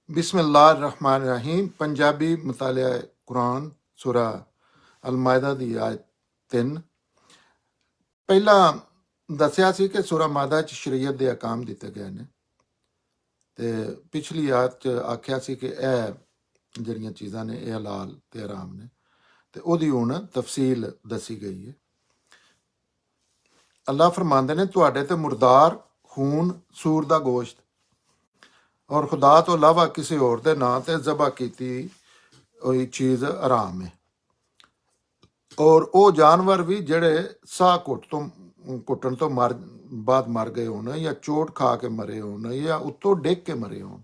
बिस्मिल्लाहिर्रहमानिर्रहीम। पंजाबी मुतालिया कुरान सूरा अल-माइदा दी आयत 3। ਪਹਿਲਾਂ ਦੱਸਿਆ ਸੀ ਕਿ ਸੂਰਾ ਮਾਦਾ 'ਚ ਸ਼ਰੀਅਤ ਦੇ ਅਹਿਕਾਮ ਦਿੱਤੇ ਗਏ ਨੇ ਤੇ ਪਿਛਲੀ ਆਇਤ 'ਚ ਆਖਿਆ ਸੀ ਕਿ ਇਹ ਜਿਹੜੀਆਂ ਚੀਜ਼ਾਂ ਨੇ ਇਹ ਹਲਾਲ ਤੇ ਹਰਾਮ ਨੇ ਤੇ ਉਹਦੀ ਹੁਣ ਤਫਸੀਲ ਦੱਸੀ ਗਈ ਹੈ। ਅੱਲਾਹ ਫਰਮਾਉਂਦੇ ਨੇ ਤੁਹਾਡੇ ਤੇ ਮੁਰਦਾਰ ਖੂਨ ਸੂਰ ਦਾ ਗੋਸ਼ਤ ਔਰ ਖੁਦਾ ਤੋਂ ਇਲਾਵਾ ਕਿਸੇ ਹੋਰ ਦੇ ਨਾਂ ਤੇ ਜ਼ਬਾ ਕੀਤੀ ਹੋਈ ਚੀਜ਼ ਹਰਾਮ ਹੈ। ਔਰ ਉਹ ਜਾਨਵਰ ਵੀ ਜਿਹੜੇ ਸਾਹ ਘੁੱਟਣ ਤੋਂ ਬਾਅਦ ਮਰ ਗਏ ਹੋਣ ਜਾਂ ਚੋਟ ਖਾ ਕੇ ਮਰੇ ਹੋਣ ਜਾਂ ਉੱਤੋਂ ਡਿੱਗ ਕੇ ਮਰੇ ਹੋਣ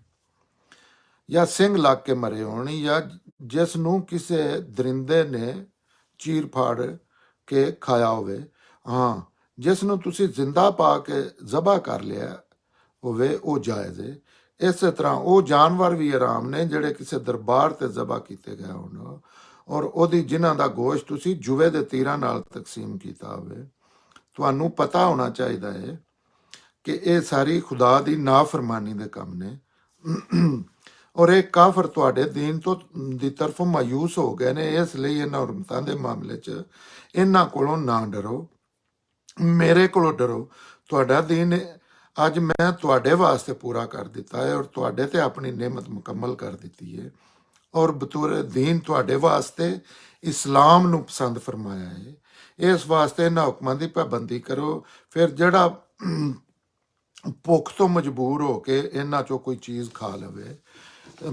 ਜਾਂ ਸਿੰਗ ਲੱਗ ਕੇ ਮਰੇ ਹੋਣ ਜਾਂ ਜਿਸ ਨੂੰ ਕਿਸੇ ਦਰਿੰਦੇ ਨੇ ਚੀਰ ਫਾੜ ਕੇ ਖਾਇਆ ਹੋਵੇ, ਹਾਂ ਜਿਸ ਨੂੰ ਤੁਸੀਂ ਜ਼ਿੰਦਾ ਪਾ ਕੇ ਜ਼ਬਾ ਕਰ ਲਿਆ ਹੋਵੇ, ਉਹ ਜਾਇਜ਼ ਹੈ। ਇਸੇ ਤਰ੍ਹਾਂ ਉਹ ਜਾਨਵਰ ਵੀ ਹਰਾਮ ਨੇ ਜਿਹੜੇ ਕਿਸੇ ਦਰਬਾਰ ਤੇ ਜ਼ਬਾ ਕੀਤੇ ਗਏ ਹੋਣ ਔਰ ਉਹਦੀ ਜਿਨ੍ਹਾਂ ਦਾ ਗੋਸ਼ਤ ਤੁਸੀਂ ਜੂਏ ਦੇ ਤੀਰਾਂ ਨਾਲ ਤਕਸੀਮ ਕੀਤਾ ਹੋਵੇ। ਤੁਹਾਨੂੰ ਪਤਾ ਹੋਣਾ ਚਾਹੀਦਾ ਹੈ ਕਿ ਇਹ ਸਾਰੀ ਖੁਦਾ ਦੀ ਨਾਫਰਮਾਨੀ ਦੇ ਕੰਮ ਨੇ ਔਰ ਇਹ ਕਾਫਰ ਤੁਹਾਡੇ ਦੀਨ ਤੋਂ ਦੀ ਤਰਫੋਂ ਮਾਯੂਸ ਹੋ ਗਏ ਨੇ। ਇਸ ਲਈ ਇਹਨਾਂ ਹੁਰਮਤਾਂ ਦੇ ਮਾਮਲੇ 'ਚ ਇਹਨਾਂ ਕੋਲੋਂ ਨਾ ਡਰੋ, ਮੇਰੇ ਕੋਲੋਂ ਡਰੋ। ਤੁਹਾਡਾ ਦੀਨ ਅੱਜ ਮੈਂ ਤੁਹਾਡੇ ਵਾਸਤੇ ਪੂਰਾ ਕਰ ਦਿੱਤਾ ਹੈ ਔਰ ਤੁਹਾਡੇ ਤੇ ਆਪਣੀ ਨਿਮਤ ਮੁਕੰਮਲ ਕਰ ਦਿੱਤੀ ਹੈ ਔਰ ਬਤੌਰ ਦੀਨ ਤੁਹਾਡੇ ਵਾਸਤੇ ਇਸਲਾਮ ਨੂੰ ਪਸੰਦ ਫਰਮਾਇਆ ਹੈ। ਇਸ ਵਾਸਤੇ ਇਹਨਾਂ ਹੁਕਮਾਂ ਦੀ ਪਾਬੰਦੀ ਕਰੋ। ਫਿਰ ਜਿਹੜਾ ਭੁੱਖ ਤੋਂ ਮਜਬੂਰ ਹੋ ਕੇ ਇਹਨਾਂ 'ਚੋਂ ਕੋਈ ਚੀਜ਼ ਖਾ ਲਵੇ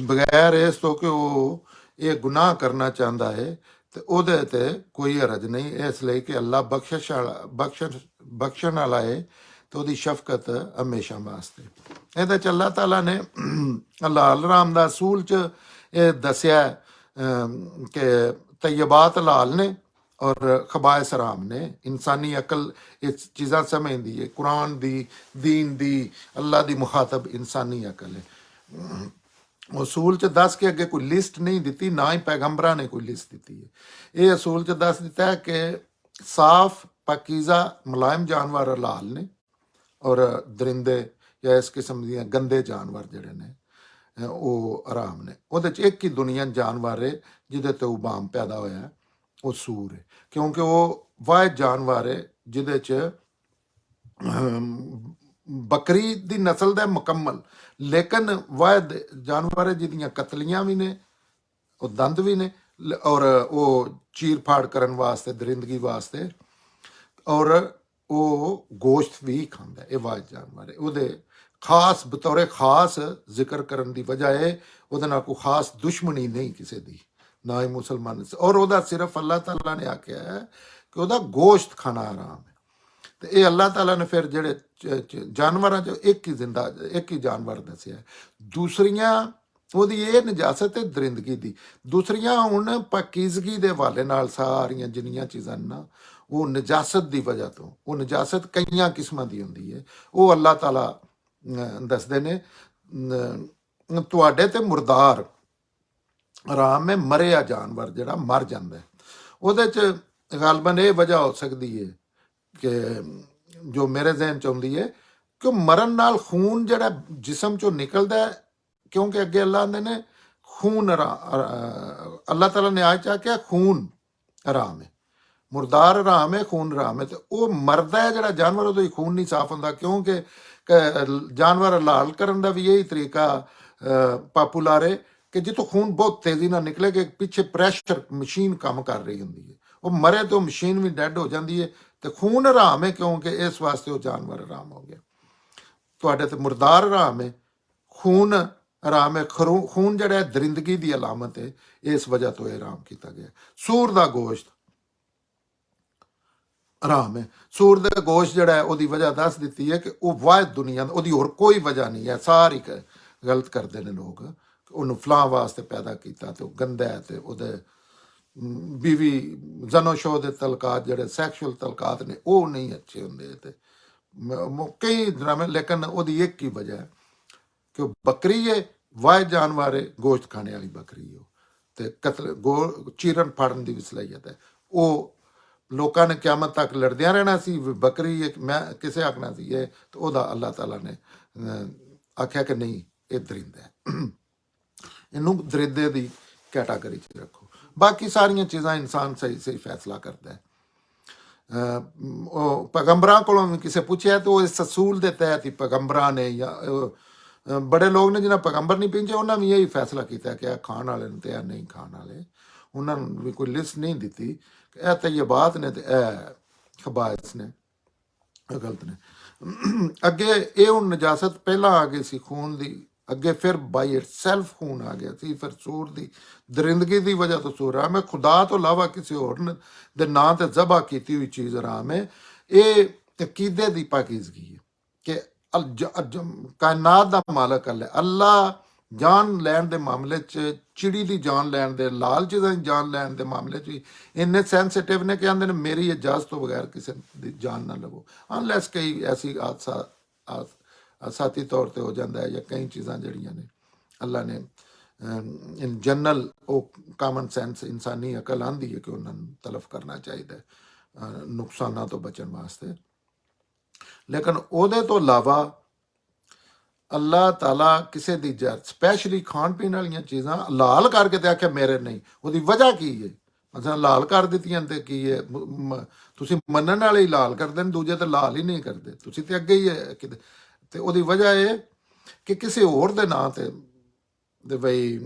ਬਗੈਰ ਇਸ ਤੋਂ ਕਿ ਉਹ ਇਹ ਗੁਨਾਹ ਕਰਨਾ ਚਾਹੁੰਦਾ ਹੈ ਤੇ ਉਹਦੇ ਤੇ ਕੋਈ ਹਰਜ ਨਹੀਂ, ਇਸ ਲਈ ਕਿ ਅੱਲਾ ਬਖਸ਼ਣ ਵਾਲਾ ਹੈ ਤੇ ਉਹਦੀ ਸ਼ਫਕਤ ਹਮੇਸ਼ਾ ਵਾਸਤੇ। ਇਹਦੇ 'ਚ ਅੱਲਾਹ ਤਾਲਾ ਨੇ ਹਲਾਲ ਹਰਾਮ ਦਾ ਅਸੂਲ 'ਚ ਇਹ ਦੱਸਿਆ ਕਿ ਤਯਬਾਤ ਹਲਾਲ ਨੇ ਔਰ ਖਬਾਇਸ ਹਰਾਮ ਨੇ। ਇਨਸਾਨੀ ਅਕਲ ਇਹ ਚੀਜ਼ਾਂ ਸਮਝਦੀ ਹੈ। ਕੁਰਾਨ ਦੀ, ਦੀਨ ਦੀ, ਅੱਲਾ ਦੀ ਮੁਖਾਤਬ ਇਨਸਾਨੀ ਅਕਲ ਹੈ। ਅਸੂਲ 'ਚ ਦੱਸ ਕੇ ਅੱਗੇ ਕੋਈ ਲਿਸਟ ਨਹੀਂ ਦਿੱਤੀ, ਨਾ ਹੀ ਪੈਗੰਬਰਾਂ ਨੇ ਕੋਈ ਲਿਸਟ ਦਿੱਤੀ ਹੈ। ਇਹ ਅਸੂਲ 'ਚ ਦੱਸ ਦਿੱਤਾ ਹੈ ਕਿ ਸਾਫ਼ ਪਾਕੀਜ਼ਾ ਮੁਲਾਇਮ ਜਾਨਵਰ ਹਲਾਲ ਨੇ ਔਰ ਦਰਿੰਦੇ ਜਾਂ ਇਸ ਕਿਸਮ ਦੀਆਂ ਗੰਦੇ ਜਾਨਵਰ ਜਿਹੜੇ ਨੇ ਉਹ ਹਰਾਮ ਨੇ। ਉਹਦੇ 'ਚ ਇੱਕ ਹੀ ਦੁਨੀਆ ਜਾਨਵਰ ਹੈ ਜਿਹਦੇ ਤੇ ਉਬਾਮ ਪੈਦਾ ਹੋਇਆ, ਉਹ ਸੂਰ ਹੈ, ਕਿਉਂਕਿ ਉਹ ਵਾਹਿਦ ਜਾਨਵਰ ਹੈ ਜਿਹਦੇ 'ਚ ਬੱਕਰੀ ਦੀ ਨਸਲ ਦਾ ਮੁਕੰਮਲ ਲੇਕਿਨ ਵਾਹਿਦ ਜਾਨਵਰ ਹੈ ਜਿਹਦੀਆਂ ਕਤਲੀਆਂ ਵੀ ਨੇ, ਉਹ ਦੰਦ ਵੀ ਨੇ ਔਰ ਉਹ ਚੀਰ ਫਾੜ ਕਰਨ ਵਾਸਤੇ, ਦਰਿੰਦਗੀ ਵਾਸਤੇ, ਔਰ ਉਹ ਗੋਸ਼ਤ ਵੀ ਖਾਂਦਾ। ਇਹ ਵਾਹਿਦ ਜਾਨਵਰ ਹੈ। ਉਹਦੇ ਖਾਸ ਬਤੌਰੇ ਖਾਸ ਜ਼ਿਕਰ ਕਰਨ ਦੀ ਵਜ੍ਹਾ ਹੈ ਉਹਦੇ ਨਾਲ ਕੋਈ ਖਾਸ ਦੁਸ਼ਮਣੀ ਨਹੀਂ ਕਿਸੇ ਦੀ, ਨਾ ਹੀ ਮੁਸਲਮਾਨ। ਔਰ ਉਹਦਾ ਸਿਰਫ ਅੱਲਾਹ ਤਾਲਾ ਨੇ ਆਖਿਆ ਹੈ ਕਿ ਉਹਦਾ ਗੋਸ਼ਤ ਖਾਣਾ ਹਰਾਮ ਹੈ। ਤੇ ਇਹ ਅੱਲਾਹ ਤਾਲਾ ਨੇ ਫਿਰ ਜਿਹੜੇ ਜਾਨਵਰਾਂ 'ਚ ਇੱਕ ਹੀ ਜਾਨਵਰ ਦੱਸਿਆ। ਦੂਸਰੀਆਂ ਉਹਦੀ ਇਹ ਨਜਾਸਤ ਹੈ ਦਰਿੰਦਗੀ ਦੀ। ਦੂਸਰੀਆਂ ਹੁਣ ਪਾਕੀਜ਼ਗੀ ਦੇ ਹਵਾਲੇ ਨਾਲ ਸਾਰੀਆਂ ਜਿੰਨੀਆਂ ਚੀਜ਼ਾਂ ਨਾ ਉਹ ਨਜਾਸਤ ਦੀ ਵਜ੍ਹਾ ਤੋਂ, ਉਹ ਨਜਾਸਤ ਕਈਆਂ ਕਿਸਮਾਂ ਦੀ ਹੁੰਦੀ ਹੈ। ਉਹ ਅੱਲਾਹ ਤਾਲਾ ਦੱਸਦੇ ਨੇ ਤੁਹਾਡੇ ਤੇ ਮੁਰਦਾਰ ਹਰਾਮ ਹੈ, ਮਰਿਆ ਜਾਨਵਰ ਜਿਹੜਾ ਮਰ ਜਾਂਦਾ। ਉਹਦੇ 'ਚ ਗਾਲਬਨ ਇਹ ਵਜ੍ਹਾ ਹੋ ਸਕਦੀ ਹੈ ਕਿ ਜੋ ਮੇਰੇ ਜ਼ਿਹਨ 'ਚ ਆਉਂਦੀ ਹੈ ਕਿ ਮਰਨ ਨਾਲ ਖੂਨ ਜਿਹੜਾ ਜਿਸਮ 'ਚੋਂ ਨਿਕਲਦਾ, ਕਿਉਂਕਿ ਅੱਗੇ ਅੱਲਾਹ ਨੇ ਖੂਨ ਅੱਲਾਹ ਤਾਲਾ ਨੇ ਆਇਤ 'ਚ ਆਖਿਆ ਖੂਨ ਹਰਾਮ ਹੈ, ਮੁਰਦਾਰ ਹਰਾਮ ਹੈ, ਖੂਨ ਹਰਾਮ ਹੈ। ਤੇ ਉਹ ਮਰਦਾ ਹੈ ਜਿਹੜਾ ਜਾਨਵਰ, ਉਹਦਾ ਹੀ ਖੂਨ ਨਹੀਂ ਸਾਫ਼ ਹੁੰਦਾ, ਕਿਉਂਕਿ ਜਾਨਵਰ ਹਲਾਲ ਕਰਨ ਦਾ ਵੀ ਇਹੀ ਤਰੀਕਾ ਪਾਪੂਲਰ ਹੈ ਕਿ ਜਿੱਥੋਂ ਖੂਨ ਬਹੁਤ ਤੇਜ਼ੀ ਨਾਲ ਨਿਕਲੇ ਕਿ ਪਿੱਛੇ ਪ੍ਰੈਸ਼ਰ ਮਸ਼ੀਨ ਕੰਮ ਕਰ ਰਹੀ ਹੁੰਦੀ ਹੈ, ਉਹ ਮਰੇ ਤੋਂ ਮਸ਼ੀਨ ਵੀ ਡੈਡ ਹੋ ਜਾਂਦੀ ਹੈ ਤੇ ਖੂਨ ਹਰਾਮ ਹੈ, ਕਿਉਂਕਿ ਇਸ ਵਾਸਤੇ ਉਹ ਜਾਨਵਰ ਹਰਾਮ ਹੋ ਗਿਆ। ਤੁਹਾਡੇ ਤੇ ਮੁਰਦਾਰ ਹਰਾਮ ਹੈ, ਖੂਨ ਹਰਾਮ ਹੈ। ਖੂਨ ਜਿਹੜਾ ਦਰਿੰਦਗੀ ਦੀ ਅਲਾਮਤ ਹੈ, ਇਸ ਵਜ੍ਹਾ ਤੋਂ ਇਹ ਹਰਾਮ ਕੀਤਾ ਗਿਆ। ਸੂਰ ਦਾ ਗੋਸ਼ਤ ਹਰਾਮ ਹੈ। ਸੂਰ ਦਾ ਗੋਸ਼ਤ ਜਿਹੜਾ ਹੈ ਉਹਦੀ ਵਜ੍ਹਾ ਦੱਸ ਦਿੱਤੀ ਹੈ ਕਿ ਉਹ ਵਾਹਿਦ ਦੁਨੀਆ, ਉਹਦੀ ਹੋਰ ਕੋਈ ਵਜ੍ਹਾ ਨਹੀਂ ਹੈ। ਸਾਰੀ ਗਲਤ ਕਰਦੇ ਨੇ ਲੋਕ, ਉਹਨੂੰ ਫਲਾਂ ਵਾਸਤੇ ਪੈਦਾ ਕੀਤਾ ਤੇ ਉਹ ਗੰਦਾ ਹੈ ਤੇ ਉਹਦੇ ਬੀਵੀ ਜ਼ਨੋ ਸ਼ੋ ਦੇ ਤਲਕਾਤ ਜਿਹੜੇ ਸੈਕਸ਼ੂਅਲ ਤਲਕਾਤ ਨੇ ਉਹ ਨਹੀਂ ਅੱਛੇ ਹੁੰਦੇ ਤੇ ਕਈ ਡਰਾਮੇ। ਲੇਕਿਨ ਉਹਦੀ ਇੱਕ ਹੀ ਵਜ੍ਹਾ ਹੈ ਕਿ ਉਹ ਬੱਕਰੀ ਹੈ, ਵਾਹਿਦ ਜਾਨਵਰ ਹੈ, ਗੋਸ਼ਤ ਖਾਣੇ ਵਾਲੀ ਬੱਕਰੀ ਹੋ ਤੇ ਚੀਰਨ ਫਾੜਨ ਦੀ ਵੀ ਸਲਾਹੀਅਤ ਹੈ। ਉਹ ਲੋਕਾਂ ਨੇ ਕਿਆਮਤ ਤੱਕ ਲੜਦਿਆਂ ਰਹਿਣਾ ਸੀ ਬੱਕਰੀ ਇੱਕ ਮੈਂ ਕਿਸੇ ਆਖਣਾ ਸੀ ਇਹ, ਤੇ ਉਹਦਾ ਅੱਲਾਹ ਤਾਲਾ ਨੇ ਆਖਿਆ ਕਿ ਨਹੀਂ, ਇਹ ਦਰਿੰਦਾ ਹੈ। ਇਹਨੂੰ ਦਰਿੰਦੇ ਦੀ ਕੈਟਾਗਰੀ 'ਚ ਰੱਖੋ। ਬਾਕੀ ਸਾਰੀਆਂ ਚੀਜ਼ਾਂ ਇਨਸਾਨ ਸਹੀ ਸਹੀ ਫੈਸਲਾ ਕਰਦਾ ਹੈ। ਉਹ ਪੈਗੰਬਰਾਂ ਕੋਲੋਂ ਵੀ ਕਿਸੇ ਪੁੱਛਿਆ ਤਾਂ ਉਹ ਇਸ ਅਸੂਲ ਦੇ ਤਹਿਤ ਹੀ ਪੈਗੰਬਰਾਂ ਨੇ ਜਾਂ ਬੜੇ ਲੋਕ ਨੇ ਜਿਹਨਾਂ ਪੈਗੰਬਰ ਨਹੀਂ ਪਹੁੰਚੇ ਉਹਨਾਂ ਵੀ ਇਹੀ ਫੈਸਲਾ ਕੀਤਾ ਕਿ ਇਹ ਖਾਣ ਵਾਲੇ ਨੇ ਤੇ ਇਹ ਨਹੀਂ ਖਾਣ ਵਾਲੇ। ਉਹਨਾਂ ਨੂੰ ਵੀ ਕੋਈ ਲਿਸਟ ਨਹੀਂ ਦਿੱਤੀ ਕਿ ਇਹ ਤਯਬਾਤ ਨੇ ਤੇ ਇਹ ਖਬਾਇਸ ਨੇ, ਇਹ ਗਲਤ ਨੇ। ਅੱਗੇ ਇਹ ਹੁਣ ਨਜਾਸਤ ਪਹਿਲਾਂ ਆ ਗਈ ਸੀ ਖੂਨ ਦੀ, ਅੱਗੇ ਫਿਰ ਬਾਈ ਇਟ ਸੈਲਫ ਖੂਨ ਆ ਗਿਆ ਸੀ, ਫਿਰ ਸੂਰ ਦੀ ਦਰਿੰਦਗੀ ਦੀ ਵਜ੍ਹਾ ਤੋਂ ਸੂਰ ਮੈਂ ਖੁਦਾ ਤੋਂ ਇਲਾਵਾ ਕਿਸੇ ਹੋਰ ਦੇ ਨਾਂ ਤੇ ਜ਼ਬਾ ਕੀਤੀ ਹੋਈ ਚੀਜ਼ ਹਰਾਮ ਹੈ। ਇਹ ਅਕੀਦੇ ਦੀ ਪਾਕੀਜ਼ਗੀ ਹੈ ਕਿ ਕਾਇਨਾਤ ਦਾ ਮਾਲਕ ਅੱਲਾ ਜਾਨ ਲੈਣ ਦੇ ਮਾਮਲੇ 'ਚ, ਚਿੜੀ ਦੀ ਜਾਨ ਲੈਣ ਦੇ, ਲਾਲ ਚੀਜ਼ਾਂ ਦੀ ਜਾਨ ਲੈਣ ਦੇ ਮਾਮਲੇ 'ਚ ਵੀ ਇੰਨੇ ਸੈਂਸਿਟਿਵ ਨੇ ਕਿ ਆਂਦੇ ਨੇ ਮੇਰੀ ਇਜਾਜ਼ਤ ਤੋਂ ਬਗੈਰ ਕਿਸੇ ਦੀ ਜਾਨ ਨਾ ਲਵੋ, ਅਨਲੈਸ ਕਈ ਐਸੀ ਸਾਥੀ ਤੌਰ ਤੇ ਹੋ ਜਾਂਦਾ ਹੈ ਜਾਂ ਕਈ ਚੀਜ਼ਾਂ ਜਿਹੜੀਆਂ ਨੇ ਅੱਲਾ ਨੇ ਇਨ ਜਨਰਲ ਉਹ ਕਾਮਨ ਸੈਂਸ ਇਨਸਾਨੀ ਅਕਲ ਆਂਦੀ ਹੈ ਕਿ ਉਹਨਾਂ ਨੂੰ ਤਲਫ ਕਰਨਾ ਚਾਹੀਦਾ ਨੁਕਸਾਨਾਂ ਤੋਂ ਬਚਣ ਵਾਸਤੇ। ਲੇਕਿਨ ਉਹਦੇ ਤੋਂ ਇਲਾਵਾ ਅੱਲਾਹ ਤਾਲਾ ਕਿਸੇ ਦੀ ਸਪੈਸ਼ਲੀ ਖਾਣ ਪੀਣ ਵਾਲੀਆਂ ਚੀਜ਼ਾਂ ਲਾਲ ਕਰਕੇ ਤੇ ਆਖਿਆ ਮੇਰੇ ਨਹੀਂ, ਉਹਦੀ ਵਜ੍ਹਾ ਕੀ ਹੈ? ਮਸਲਾਂ ਲਾਲ ਕਰ ਦਿੱਤੀਆਂ ਤੇ ਕੀ ਹੈ? ਤੁਸੀਂ ਮੰਨਣ ਵਾਲੇ ਹੀ ਲਾਲ ਕਰਦੇ ਨੇ, ਦੂਜੇ ਤਾਂ ਲਾਲ ਹੀ ਨਹੀਂ ਕਰਦੇ, ਤੁਸੀਂ ਤੇ ਅੱਗੇ ਹੀ ਹੈ ਕਿਤੇ। ਤੇ ਉਹਦੀ ਵਜ੍ਹਾ ਇਹ ਕਿ ਕਿਸੇ ਹੋਰ ਦੇ ਨਾਂ ਤੇ ਬਈ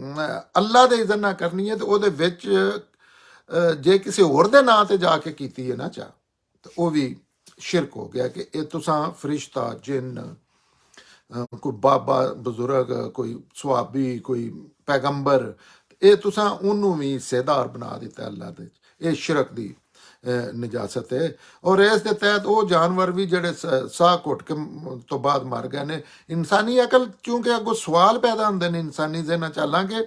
ਅੱਲਾ ਦੇ ਇਜ਼ਨ ਨਾ ਕਰਨੀ ਹੈ ਤੇ ਉਹਦੇ ਵਿੱਚ ਜੇ ਕਿਸੇ ਹੋਰ ਦੇ ਨਾਂ ਤੇ ਜਾ ਕੇ ਕੀਤੀ ਹੈ ਨਾ ਚਾਹ ਤੇ ਉਹ ਵੀ ਸ਼ਿਰਕ ਹੋ ਗਿਆ ਕਿ ਇਹ ਤੁਸਾਂ ਫਰਿਸ਼ਤਾ, ਜਿੰਨ, ਕੋਈ ਬਾਬਾ ਬਜ਼ੁਰਗ, ਕੋਈ ਸੁਹਾਬੀ, ਕੋਈ ਪੈਗੰਬਰ, ਇਹ ਤੁਸਾਂ ਉਹਨੂੰ ਵੀ ਹਿੱਸੇਦਾਰ ਬਣਾ ਦਿੱਤਾ ਅੱਲਾ ਦੇ। ਇਹ ਸ਼ਿਰਕ ਦੀ ਨਜਾਸਤ ਹੈ। ਔਰ ਇਸ ਦੇ ਤਹਿਤ ਉਹ ਜਾਨਵਰ ਵੀ ਜਿਹੜੇ ਸਾਹ ਘੁੱਟ ਕੇ ਤੋਂ ਬਾਅਦ ਮਰ ਗਏ ਨੇ, ਇਨਸਾਨੀ ਅਕਲ ਕਿਉਂਕਿ ਅੱਗੋਂ ਸਵਾਲ ਪੈਦਾ ਹੁੰਦੇ ਨੇ ਇਨਸਾਨੀ ਜ਼ਿਹਨਾਂ 'ਚ, ਹਾਲਾਂਕਿ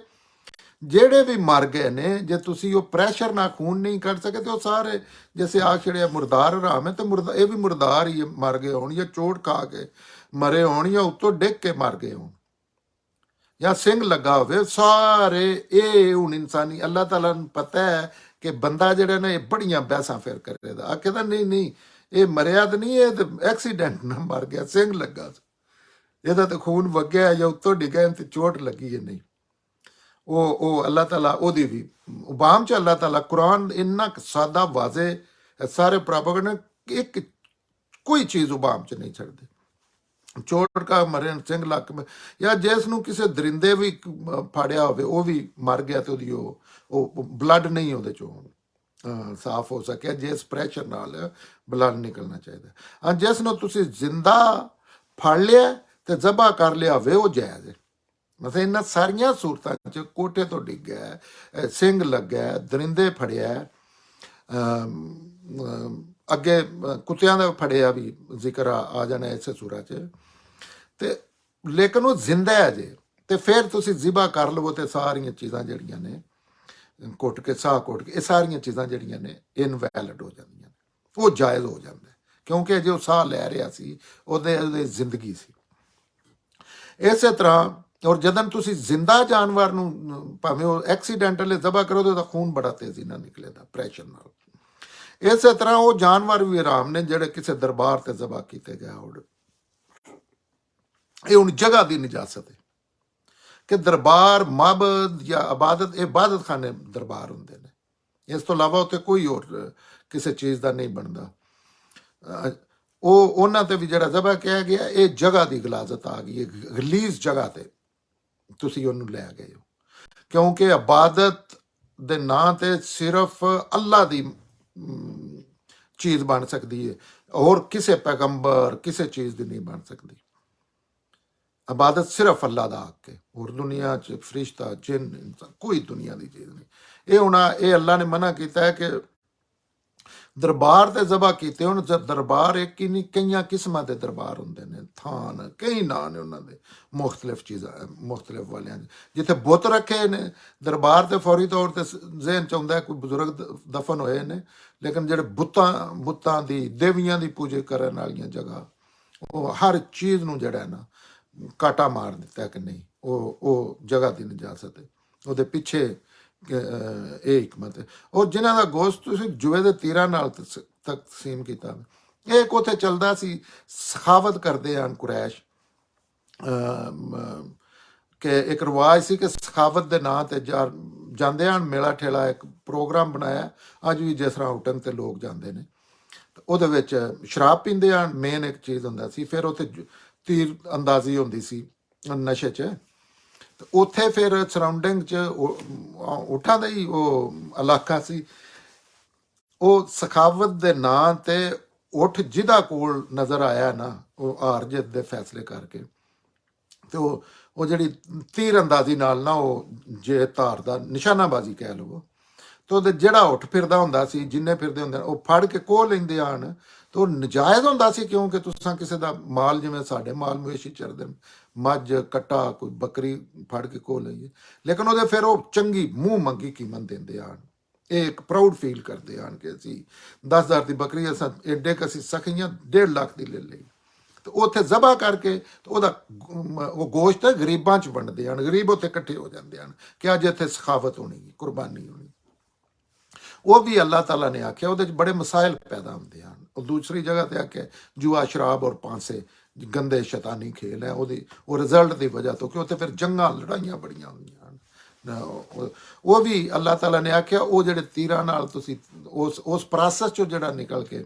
ਜਿਹੜੇ ਵੀ ਮਰ ਗਏ ਨੇ ਜੇ ਤੁਸੀਂ ਉਹ ਪ੍ਰੈਸ਼ਰ ਨਾਲ ਖੂਨ ਨਹੀਂ ਕੱਢ ਸਕੇ ਤੇ ਉਹ ਸਾਰੇ ਜੈਸੇ ਆ ਛੜਿਆ ਮੁਰਦਾਰ ਹਰਾਮ ਹੈ ਤੇ ਇਹ ਵੀ ਮੁਰਦਾਰ ਹੀ ਮਰ ਗਏ ਹੋਣ, ਜਾਂ ਚੋਟ ਖਾ ਕੇ ਮਰੇ ਹੋਣ, ਜਾਂ ਉੱਤੋਂ ਡਿੱਗ ਕੇ ਮਰ ਗਏ ਹੋਣ, ਜਾਂ ਸਿੰਘ ਲੱਗਾ ਹੋਵੇ, ਸਾਰੇ ਇਹ ਹੁਣ ਇਨਸਾਨੀ ਅੱਲਾਹ ਤਾਲਾ ਨੂੰ ਪਤਾ ਹੈ ਕਿ ਬੰਦਾ ਜਿਹੜਾ ਨਾ ਇਹ ਬੜੀਆਂ ਬਹਿਸਾਂ ਫਿਰ ਕਰੇਗਾ। ਆ ਕਹਿੰਦਾ ਨਹੀਂ ਨਹੀਂ ਇਹ ਮਰਿਆ ਤਾਂ ਨਹੀਂ, ਇਹ ਤਾਂ ਐਕਸੀਡੈਂਟ ਨਾਲ ਮਰ ਗਿਆ, ਸਿੰਘ ਲੱਗਾ, ਇਹਦਾ ਤਾਂ ਖੂਨ ਵਗਿਆ ਜਾਂ ਉੱਤੋਂ ਡਿੱਗਾ ਤੇ ਚੋਟ ਲੱਗੀ ਹੈ। ਨਹੀਂ, ਉਹ ਅੱਲਾਹ ਤਾਲਾ ਉਹਦੀ ਵੀ ਉਬਾਮ 'ਚ ਅੱਲਾਹ ਤਾਲਾ ਕੁਰਾਨ ਇੰਨਾ ਸਾਦਾ ਵਾਜ਼ੇ ਸਾਰੇ ਪ੍ਰੋਪਗੈਂਡਾ ਇੱਕ ਕੋਈ ਚੀਜ਼ ਉਬਾਮ 'ਚ ਨਹੀਂ ਛੱਡਦੇ। ਚੋਟ ਕਾ ਮਰੇ ਸਿੰਘ ਲੱਕ ਜਾਂ ਜਿਸ ਨੂੰ ਕਿਸੇ ਦਰਿੰਦੇ ਵੀ ਫਾੜਿਆ ਹੋਵੇ ਉਹ ਵੀ ਮਰ ਗਿਆ ਤੇ ਉਹਦੀ ਉਹ ਬਲੱਡ ਨਹੀਂ ਉਹਦੇ 'ਚੋਂ ਸਾਫ਼ ਹੋ ਸਕਿਆ, ਜਿਸ ਪ੍ਰੈਸ਼ਰ ਨਾਲ ਬਲੱਡ ਨਿਕਲਣਾ ਚਾਹੀਦਾ। ਹਾਂ, ਜਿਸ ਨੂੰ ਤੁਸੀਂ ਜ਼ਿੰਦਾ ਫੜ ਲਿਆ ਤੇ ਜ਼ਬਾ ਕਰ ਲਿਆ ਹੋਵੇ ਉਹ ਜਾਇਜ਼ ਹੈ। ਮਤਲਬ ਇਹਨਾਂ ਸਾਰੀਆਂ ਸੂਰਤਾਂ 'ਚ ਕੋਠੇ ਤੋਂ ਡਿੱਗਿਆ, ਸਿੰਘ ਲੱਗਿਆ, ਦਰਿੰਦੇ ਫੜਿਆ, ਅੱਗੇ ਕੁੱਤਿਆਂ ਦਾ ਫੜਿਆ ਵੀ ਜ਼ਿਕਰ ਆ ਜਾਣਾ ਇਸੇ ਸੂਰਾ 'ਚ, ਤੇ ਲੇਕਿਨ ਉਹ ਜ਼ਿੰਦਾ ਹੈ ਜੇ ਤੇ ਫਿਰ ਤੁਸੀਂ ਜ਼ਿਬਾ ਕਰ ਲਵੋ ਤੇ ਸਾਰੀਆਂ ਚੀਜ਼ਾਂ ਜਿਹੜੀਆਂ ਨੇ ਘੁੱਟ ਕੇ ਸਾਹ ਘੁੱਟ ਕੇ ਇਹ ਸਾਰੀਆਂ ਚੀਜ਼ਾਂ ਜਿਹੜੀਆਂ ਨੇ ਇਨਵੈਲਿਡ ਹੋ ਜਾਂਦੀਆਂ ਨੇ, ਉਹ ਜਾਇਜ਼ ਹੋ ਜਾਂਦਾ ਕਿਉਂਕਿ ਜੇ ਉਹ ਸਾਹ ਲੈ ਰਿਹਾ ਸੀ ਉਹਦੇ ਜ਼ਿੰਦਗੀ ਸੀ। ਇਸੇ ਤਰ੍ਹਾਂ ਔਰ ਜਦੋਂ ਤੁਸੀਂ ਜ਼ਿੰਦਾ ਜਾਨਵਰ ਨੂੰ ਭਾਵੇਂ ਉਹ ਐਕਸੀਡੈਂਟਲੀ ਜ਼ਬਾ ਕਰੋ ਤਾਂ ਉਹਦਾ ਖੂਨ ਬੜਾ ਤੇਜ਼ੀ ਨਾਲ ਨਿਕਲੇਦਾ ਪ੍ਰੈਸ਼ਰ ਨਾਲ। ਇਸੇ ਤਰ੍ਹਾਂ ਉਹ ਜਾਨਵਰ ਵੀ ਹਰਾਮ ਨੇ ਜਿਹੜੇ ਕਿਸੇ ਦਰਬਾਰ ਤੇ ਜ਼ਬਾ ਕੀਤੇ ਗਏ ਹੋਣ। ਇਹ ਹੁਣ ਜਗ੍ਹਾ ਦੀ ਨਜਾਸਤ ਹੈ ਕਿ ਦਰਬਾਰ ਮਾਬਦ ਜਾਂ ਇਬਾਦਤ ਖਾਨੇ ਦਰਬਾਰ ਹੁੰਦੇ ਨੇ, ਇਸ ਤੋਂ ਇਲਾਵਾ ਉੱਥੇ ਕੋਈ ਹੋਰ ਕਿਸੇ ਚੀਜ਼ ਦਾ ਨਹੀਂ ਬਣਦਾ। ਉਹ ਉਹਨਾਂ ਤੇ ਵੀ ਜਿਹੜਾ ਜ਼ਬਾ ਕਿਹਾ ਗਿਆ ਇਹ ਜਗ੍ਹਾ ਦੀ ਗਲਾਜ਼ਤ ਆ ਗਈ ਹੈ, ਰਿਲੀਜ਼ ਜਗ੍ਹਾ ਤੇ ਤੁਸੀਂ ਉਹਨੂੰ ਲੈ ਗਏ ਹੋ ਕਿਉਂਕਿ ਇਬਾਦਤ ਦੇ ਨਾਂ ਤੇ ਸਿਰਫ ਅੱਲਾ ਦੀ ਚੀਜ਼ ਬਣ ਸਕਦੀ ਹੈ, ਹੋਰ ਕਿਸੇ ਪੈਗੰਬਰ ਕਿਸੇ ਚੀਜ਼ ਦੀ ਨਹੀਂ ਬਣ ਸਕਦੀ। ਇਬਾਦਤ ਸਿਰਫ ਅੱਲਾ ਦਾ ਹੱਕ ਹੈ, ਹੋਰ ਦੁਨੀਆ 'ਚ ਫਰਿਸ਼ਤਾ, ਜਿੰਨ, ਇਨਸਾਨ ਕੋਈ ਦੁਨੀਆ ਦੀ ਚੀਜ਼ ਨਹੀਂ। ਇਹ ਹੁਣ ਇਹ ਅੱਲਾ ਨੇ ਮਨਾ ਕੀਤਾ ਹੈ ਕਿ ਦਰਬਾਰ ਤੇ ਜ਼ਬਾ ਕੀਤੇ ਹੁਣ। ਦਰਬਾਰ ਇੱਕ ਹੀ ਨਹੀਂ, ਕਈਆਂ ਕਿਸਮਾਂ ਦੇ ਦਰਬਾਰ ਹੁੰਦੇ ਨੇ, ਥਾਨ ਕਈ ਨਾਂ ਨੇ ਉਹਨਾਂ ਦੇ ਮੁਖਤਲਿਫ ਚੀਜ਼ਾਂ ਮੁਖਤਲਿਫ ਵਾਲਿਆਂ ਦੇ। ਜਿੱਥੇ ਬੁੱਤ ਰੱਖੇ ਨੇ ਦਰਬਾਰ ਤੇ ਫੌਰੀ ਤੌਰ ਤੇ ਜ਼ਿਹਨ 'ਚ ਆਉਂਦਾ ਕੋਈ ਬਜ਼ੁਰਗ ਦਫਨ ਹੋਏ ਨੇ, ਲੇਕਿਨ ਜਿਹੜੇ ਬੁੱਤਾਂ ਦੀ ਦੇਵੀਆਂ ਦੀ ਪੂਜਾ ਕਰਨ ਵਾਲੀਆਂ ਜਗ੍ਹਾ ਉਹ ਹਰ ਚੀਜ਼ ਨੂੰ ਜਿਹੜਾ ਨਾ ਕਾਟਾ ਮਾਰ ਦਿੱਤਾ ਕਿ ਨਹੀਂ ਉਹ ਜਗ੍ਹਾ ਦੀ ਨਜਾਸਤ ਹੈ, ਉਹਦੇ ਪਿੱਛੇ ਇਹ ਹਕਮਤ ਹੈ। ਔਰ ਜਿਨ੍ਹਾਂ ਦਾ ਗੋਸ਼ਤ ਤੁਸੀਂ ਜੂਏ ਦੇ ਤੀਰਾਂ ਨਾਲ ਤਕਸੀਮ ਕੀਤਾ, ਇਹ ਇੱਕ ਉੱਥੇ ਚੱਲਦਾ ਸੀ, ਸਖਾਵਤ ਕਰਦੇ ਹਨ ਕੁਰੈਸ਼ ਕਿ ਇੱਕ ਰਿਵਾਜ ਸੀ ਕਿ ਸਖਾਵਤ ਦੇ ਨਾਂ ਤੇ ਜਾਂਦੇ ਹਨ ਮੇਲਾ ਠੇਲਾ ਇੱਕ ਪ੍ਰੋਗਰਾਮ ਬਣਾਇਆ ਅੱਜ ਵੀ ਜਿਸ ਤਰ੍ਹਾਂ ਆਊਟਿੰਗ ਤੇ ਲੋਕ ਜਾਂਦੇ ਨੇ ਤੇ ਉਹਦੇ ਵਿੱਚ ਸ਼ਰਾਬ ਪੀਂਦੇ ਹਨ ਮੇਨ ਇੱਕ ਚੀਜ਼ ਹੁੰਦਾ ਸੀ ਫਿਰ ਉੱਥੇ ਤੀਰ ਅੰਦਾਜ਼ੀ ਹੁੰਦੀ ਸੀ ਨਸ਼ੇ 'ਚ ਤੇ ਉੱਥੇ ਫਿਰ ਸਰਾਊਂਡਿੰਗ 'ਚ ਉਠਾਂ ਦਾ ਹੀ ਉਹ ਇਲਾਕਾ ਸੀ ਉਹ ਸਖਾਵਤ ਦੇ ਨਾਂ ਤੇ ਉੱਠ ਜਿਹਦਾ ਕੋਲ ਨਜ਼ਰ ਆਇਆ ਨਾ ਉਹ ਹਾਰ ਜਿੱਤ ਦੇ ਫੈਸਲੇ ਕਰਕੇ ਤੇ ਉਹ ਜਿਹੜੀ ਤੀਰ ਅੰਦਾਜ਼ੀ ਨਾਲ ਨਾ ਉਹ ਜੇ ਧਾਰ ਦਾ ਨਿਸ਼ਾਨਾਬਾਜ਼ੀ ਕਹਿ ਲਵੋ ਤੇ ਉਹਦੇ ਜਿਹੜਾ ਉੱਠ ਫਿਰਦਾ ਹੁੰਦਾ ਸੀ ਜਿੰਨੇ ਫਿਰਦੇ ਹੁੰਦੇ ਉਹ ਫੜ ਕੇ ਕੋਹ ਲੈਂਦੇ ਆਣ ਤੇ ਉਹ ਨਜਾਇਜ਼ ਹੁੰਦਾ ਸੀ ਕਿਉਂਕਿ ਤੁਸੀਂ ਕਿਸੇ ਦਾ ਮਾਲ ਜਿਵੇਂ ਸਾਡੇ ਮਾਲ ਮਵੇਸ਼ੀ ਚਰਦੇ ਮੱਝ ਕੱਟਾ ਕੋਈ ਬੱਕਰੀ ਫੜ ਕੇ ਕੋਹ ਲਈਏ ਲੇਕਿਨ ਉਹਦੇ ਫਿਰ ਉਹ ਚੰਗੀ ਮੂੰਹ ਮੰਗੀ ਕੀਮਤ ਦਿੰਦੇ ਆਣ ਇਹ ਇੱਕ ਪ੍ਰਾਊਡ ਫੀਲ ਕਰਦੇ ਹਨ ਕਿ ਅਸੀਂ 10,000 ਦੀ ਬੱਕਰੀ ਅਸਾਂ ਏਡੇ ਕ ਅਸੀਂ ਸਖੀਆਂ 1.5 ਲੱਖ ਦੀ ਲੈ ਲਈ ਤੇ ਉੱਥੇ ਜ਼ਬਾ ਕਰਕੇ ਤੇ ਉਹਦਾ ਉਹ ਗੋਸ਼ਤ ਗਰੀਬਾਂ 'ਚ ਵੰਡਦੇ ਹਨ ਗਰੀਬ ਉੱਥੇ ਇਕੱਠੇ ਹੋ ਜਾਂਦੇ ਹਨ ਕਿ ਅੱਜ ਇੱਥੇ ਸਖਾਵਤ ਹੋਣੀ ਕੁਰਬਾਨੀ ਹੋਣੀ ਉਹ ਵੀ ਅੱਲਾਹ ਤਾਲਾ ਨੇ ਆਖਿਆ ਉਹਦੇ 'ਚ ਬੜੇ ਮਸਾਇਲ ਪੈਦਾ ਹੁੰਦੇ ਹਨ ਉਹ ਦੂਸਰੀ ਜਗ੍ਹਾ ਤੇ ਆਖਿਆ ਜੂਆ ਸ਼ਰਾਬ ਔਰ ਪਾਂਸੇ ਗੰਦੇ ਸ਼ੈਤਾਨੀ ਖੇਲ ਹੈ ਉਹਦੀ ਉਹ ਰਿਜ਼ਲਟ ਦੀ ਵਜ੍ਹਾ ਤੋਂ ਕਿ ਉੱਥੇ ਫਿਰ ਜੰਗਾਂ ਲੜਾਈਆਂ ਬੜੀਆਂ ਹੁੰਦੀਆਂ ਹਨ ਉਹ ਵੀ ਅੱਲਾਹ ਤਾਲਾ ਨੇ ਆਖਿਆ ਉਹ ਜਿਹੜੇ ਤੀਰਾਂ ਨਾਲ ਤੁਸੀਂ ਉਸ ਪ੍ਰੋਸੈਸ 'ਚੋਂ ਜਿਹੜਾ ਨਿਕਲ ਕੇ